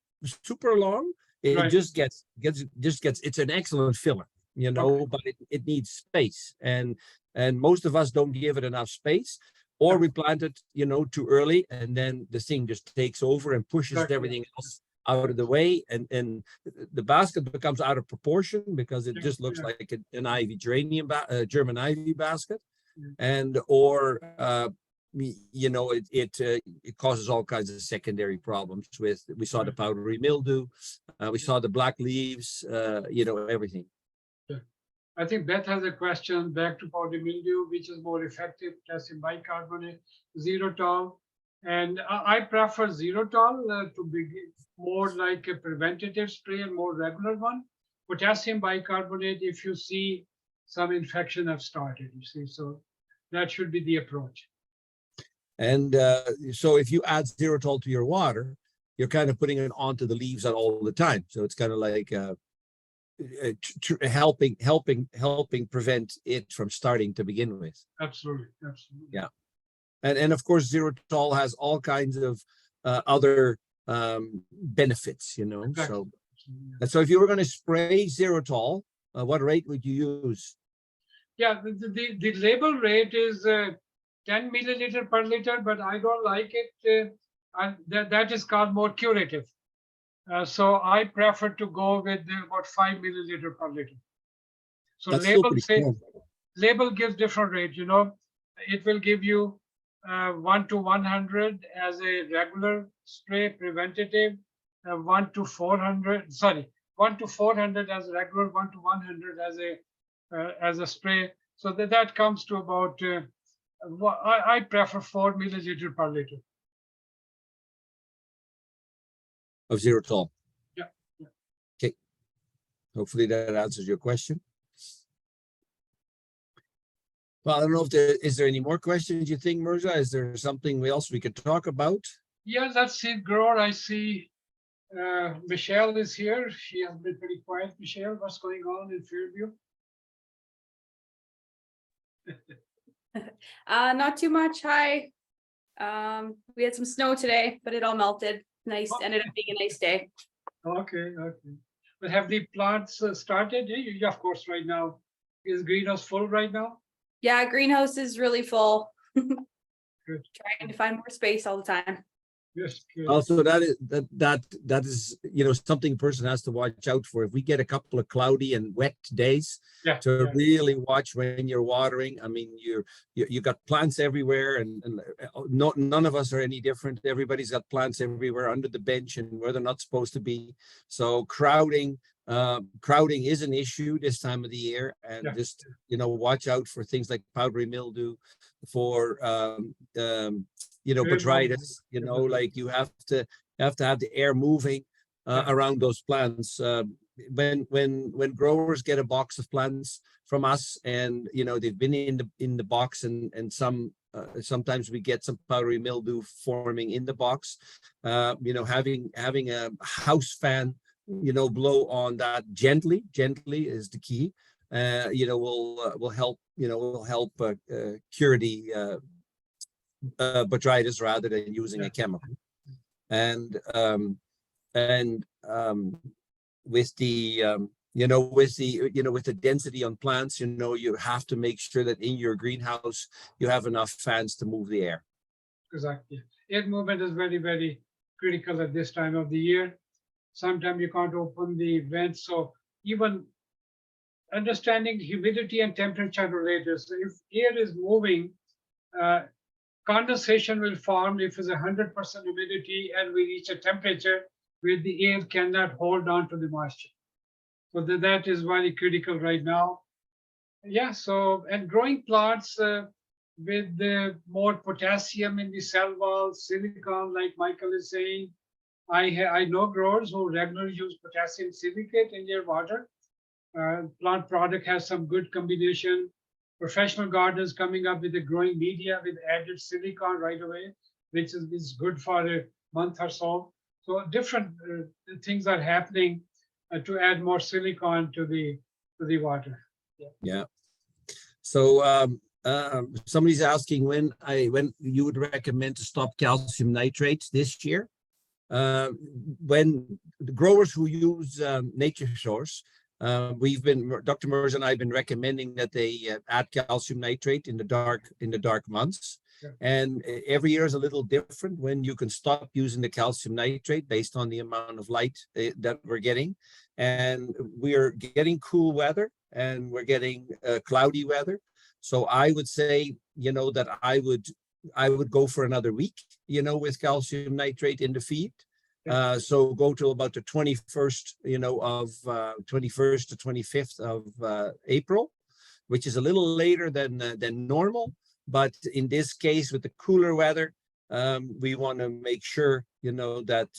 long. It just gets. It's an excellent filler, but it needs space, and most of us don't give it enough space, or we plant it, too early, and then the thing just takes over and pushes everything else out of the way, and the basket becomes out of proportion, because it just looks like an ivy geranium, German ivy basket, and it causes all kinds of secondary problems with. We saw the powdery mildew, we saw the black leaves, everything. I think Beth has a question back to powdery mildew, which is more effective, potassium bicarbonate, xerotol. And I prefer xerotol to be more like a preventative spray and more regular one. Potassium bicarbonate, if you see some infection have started, so that should be the approach. And so if you add xerotol to your water, you're kind of putting it onto the leaves all the time. So it's kind of like helping prevent it from starting to begin with. Absolutely. Yeah. And of course, xerotol has all kinds of other benefits, Exactly. So if you were going to spray xerotol, what rate would you use? Yeah, the label rate is 10 milliliter per liter, but I don't like it. That is called more curative. So I prefer to go with about 5 milliliter per liter. So That's still pretty strong. label gives different rate. You know, it will give you 1 to 100 as a regular spray preventative, 1 to 400. Sorry, 1 to 400 as regular, 1 to 100 as a spray. So that comes to about. I prefer 4 milliliter per liter. Of xylitol. Yeah. Okay. Hopefully that answers your question. Well, I don't know if is there any more questions you think, Mirza? Is there something else we could talk about? Yeah, let's see, grower. I see Michelle is here. She has been pretty quiet. Michelle, what's going on in Fairview? Not too much. Hi. We had some snow today, but it all melted. Nice. Ended up being a nice day. Okay. But have the plants started? Yeah, of course, right now. Is greenhouse full right now? Yeah, greenhouse is really full. Good. Trying to find more space all the time. Yes. Good. Also, that is something a person has to watch out for. If we get a couple of cloudy and wet days, to really watch when you're watering. I mean, you got plants everywhere, and none of us are any different. Everybody's got plants everywhere under the bench and where they're not supposed to be. So crowding is an issue this time of the year, and just watch out for things like powdery mildew, for botrytis. Like you have to have the air moving around those plants. When growers get a box of plants from us, and they've been in the box, and sometimes we get some powdery mildew forming in the box. Having a house fan blow on that gently is the key. Will help cure the botrytis rather than using a chemical. And with the with the density on plants, you have to make sure that in your greenhouse you have enough fans to move the air. Exactly. Air movement is very, very critical at this time of the year. Sometimes you can't open the vents, so even understanding humidity and temperature related. So if air is moving, condensation will form if it's 100% humidity and we reach a temperature where the air cannot hold on to the moisture. So that is very critical right now. Yeah, so, and growing plants with more potassium in the cell wall, silicon, like Michael is saying. I know growers who regularly use potassium silicate in their water. Plant product has some good combination. Professional gardeners coming up with a growing media with added silicon right away, which is good for a month or so. So different things are happening to add more silicon to the water. Yeah. So somebody's asking when you would recommend to stop calcium nitrates this year. When the growers who use nature source, Dr. Mirza and I have been recommending that they add calcium nitrate in the dark months. Yeah. And every year is a little different when you can stop using the calcium nitrate based on the amount of light that we're getting. And we're getting cool weather and we're getting cloudy weather. So I would say, that I would go for another week, with calcium nitrate in the feed. So go to about the 21st, of 21st to 25th of April, which is a little later than normal. But in this case, with the cooler weather, we want to make sure, that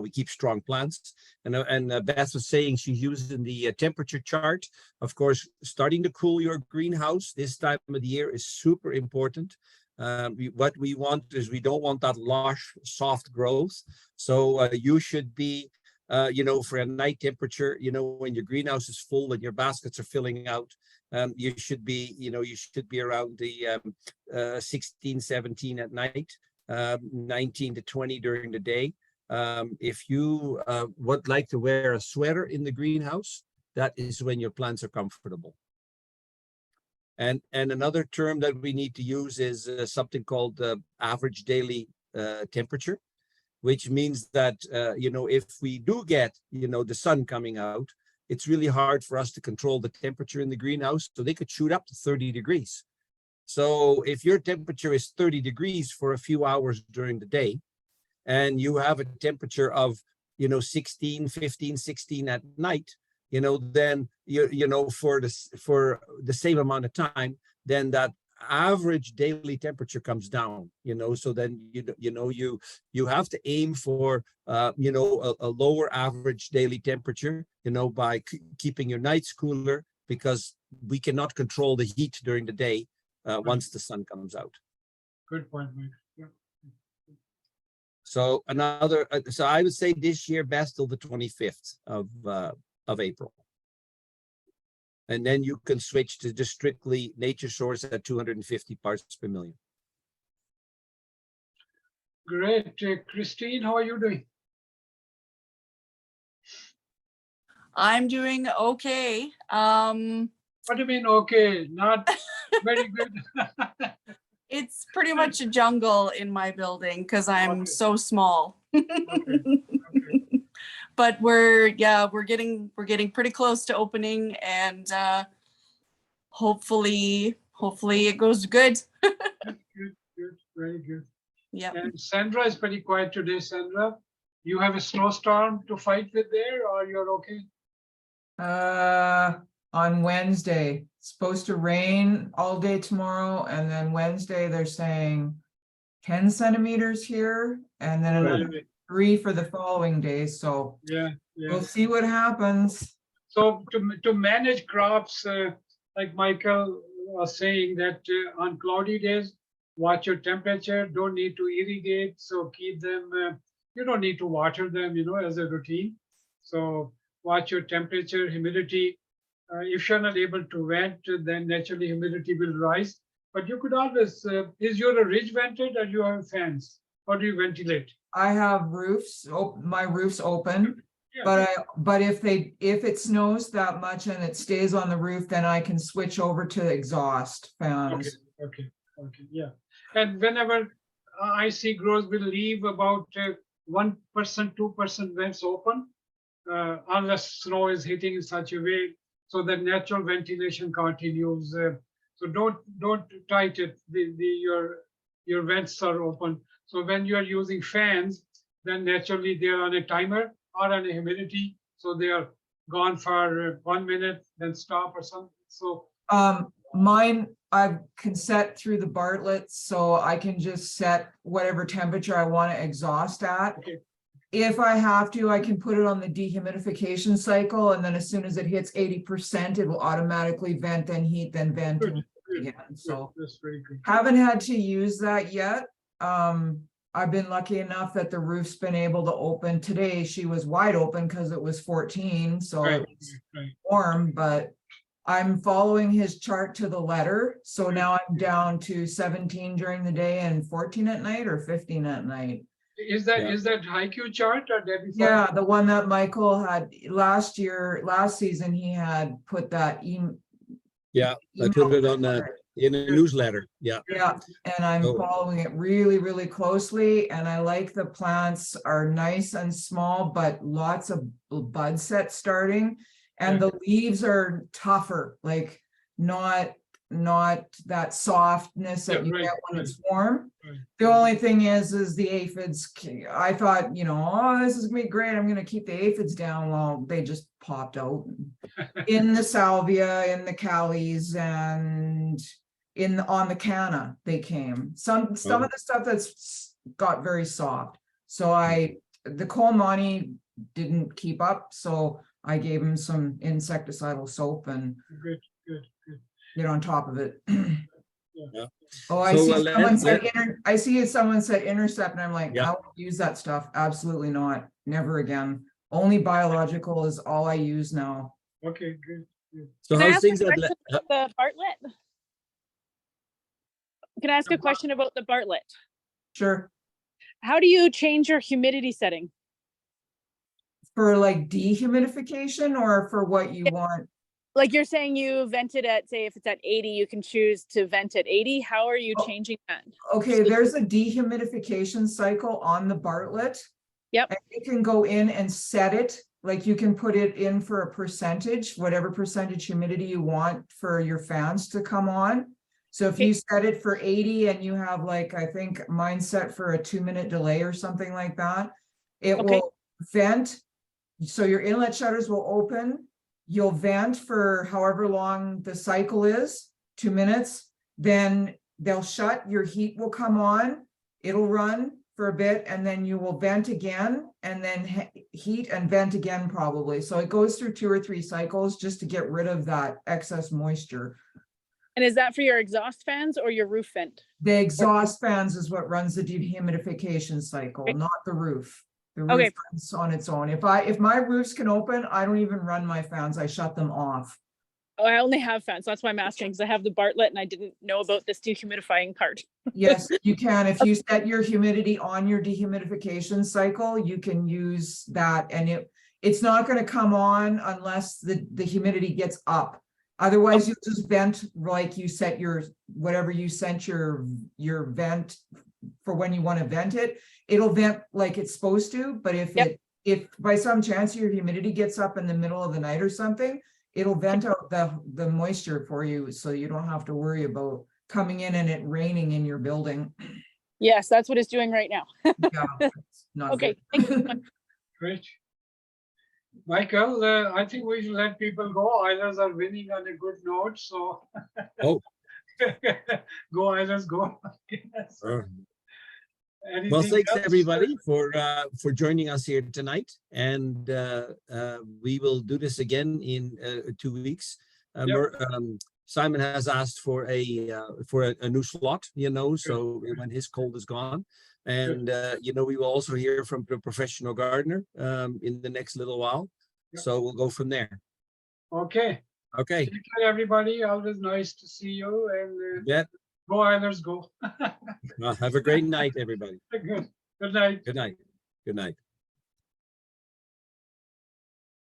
we keep strong plants. And Beth was saying she's using the temperature chart. Of course, starting to cool your greenhouse this time of the year is super important. What we want is we don't want that lush, soft growth. So you should be, for a night temperature, when your greenhouse is full and your baskets are filling out, you should be around the 16, 17 at night, 19 to 20 during the day. If you would like to wear a sweater in the greenhouse, that is when your plants are comfortable. And another term that we need to use is something called average daily temperature, which means that, if we do get, the sun coming out, it's really hard for us to control the temperature in the greenhouse. So they could shoot up to 30 degrees. So if your temperature is 30 degrees for a few hours during the day, and you have a temperature of, 16, 15, 16 at night, then for the same amount of time, then that average daily temperature comes down, so then you have to aim for a lower average daily temperature, by keeping your nights cooler, because we cannot control the heat during the day once the sun comes out. Good point, Mike. Yeah. So so I would say this year best till the 25th of April. And then you can switch to just strictly nature source at 250 parts per million. Great. Christine, how are you doing? I'm doing okay. What do you mean, okay? Not very good. It's pretty much a jungle in my building because I'm so small. Okay. But we're getting pretty close to opening, and hopefully it goes good. Good, very good. Yeah. And Sandra is pretty quiet today. Sandra, you have a snowstorm to fight with there, or you're okay? On Wednesday, it's supposed to rain all day tomorrow, and then Wednesday they're saying 10 centimeters here, and then another 3 for the following day. So Yeah. we'll see what happens. So to manage crops, like Michael was saying, that on cloudy days, watch your temperature. Don't need to irrigate, so keep them. You don't need to water them, as a routine. So watch your temperature, humidity. If you're not able to vent, then naturally humidity will rise. But you could always, is your ridge vented or you have fans? How do you ventilate? I have roofs, my roof's open, Yeah. but if it snows that much and it stays on the roof, then I can switch over to exhaust fans. Okay, yeah. And whenever I see growers will leave about 1%, 2% vents open, unless snow is hitting in such a way so that natural ventilation continues. So don't tight it. Your vents are open. So when you are using fans, then naturally they are on a timer or on a humidity. So they are gone for 1 minute, then stop or something. So mine, I can set through the Bartlett, so I can just set whatever temperature I want to exhaust at. Okay. If I have to, I can put it on the dehumidification cycle, and then as soon as it hits 80%, it will automatically vent, then heat, then vent. Good, again. So that's very good. haven't had to use that yet. I've been lucky enough that the roof's been able to open. Today she was wide open because it was 14, so Right, it was right. warm, but I'm following his chart to the letter. So now I'm down to 17 during the day and 14 at night, or 15 at night. Is that HiQ chart or Debbie? Yeah, the one that Michael had last season, he had put that Yeah, I put it on in a newsletter. Yeah. Yeah, and I'm following it really, really closely, and I like the plants are nice and small, but lots of bud sets starting, and the leaves are tougher, like not that softness that you get when it's warm. Right. The only thing is the aphids. I thought, oh, this is gonna be great, I'm gonna keep the aphids down. Well, they just popped out in the salvia, in the callies, and on the canna. They came some of the stuff that's got very soft. So the Colmani didn't keep up, so I gave him some insecticidal soap and Good. get on top of it. Yeah. Oh, I see someone said intercept, and I'm like, I won't use that stuff. Absolutely not. Never again. Only biological is all I use now. Okay, good. So Can I how's ask a things at question about the Bartlett? Can I ask a question about the Bartlett? Sure. How do you change your humidity setting? For like dehumidification, or for what you want? like you're saying you vented at, say, if it's at 80, you can choose to vent at 80. How are you Oh, changing that? Okay, there's a dehumidification cycle on the Bartlett. Yep. And you can go in and set it, like you can put it in for a percentage, whatever percentage humidity you want for your fans to come on. So if you set it for 80 and you have like, I think mine set for a 2-minute delay or something like that, it will vent. So your inlet shutters will open. You'll vent for however long the cycle is, 2 minutes, then they'll shut, your heat will come on, it'll run for a bit, and then you will vent again, and then heat and vent again probably. So it goes through 2 or 3 cycles just to get rid of that excess moisture. And is that for your exhaust fans or your roof vent? The exhaust fans is what runs the dehumidification cycle, not the roof. The roof runs on its own. If my roofs can open, I don't even run my fans. I shut them off. Oh, I only have fans. That's why I'm asking, because I have the Bartlett and I didn't know about this dehumidifying part. Yes, you can. If you set your humidity on your dehumidification cycle, you can use that, and it's not going to come on unless the humidity gets up. Otherwise, you just vent like you set your, whatever you sent your vent for when you want to vent it, it'll vent like it's supposed to. But if by some chance your humidity gets up in the middle of the night or something, it'll vent out the moisture for you, so you don't have to worry about coming in and it raining in your building. Yes, that's what it's doing right now. Yeah, it's not okay. good. Great. Michael, I think we should let people go. Islanders are winning on a good note, so. Go Islanders, go. Yes. Well, thanks everybody for joining us here tonight, and we will do this again in 2 weeks. Simon has asked for a new slot, so when his cold is gone, and we will also hear from the professional gardener in the next little while. So we'll go from there. Okay. Okay. Take care, everybody. Always nice to see you, and go Islanders, go. Well, have a great night, everybody. Good. Good night. Good night. Good night.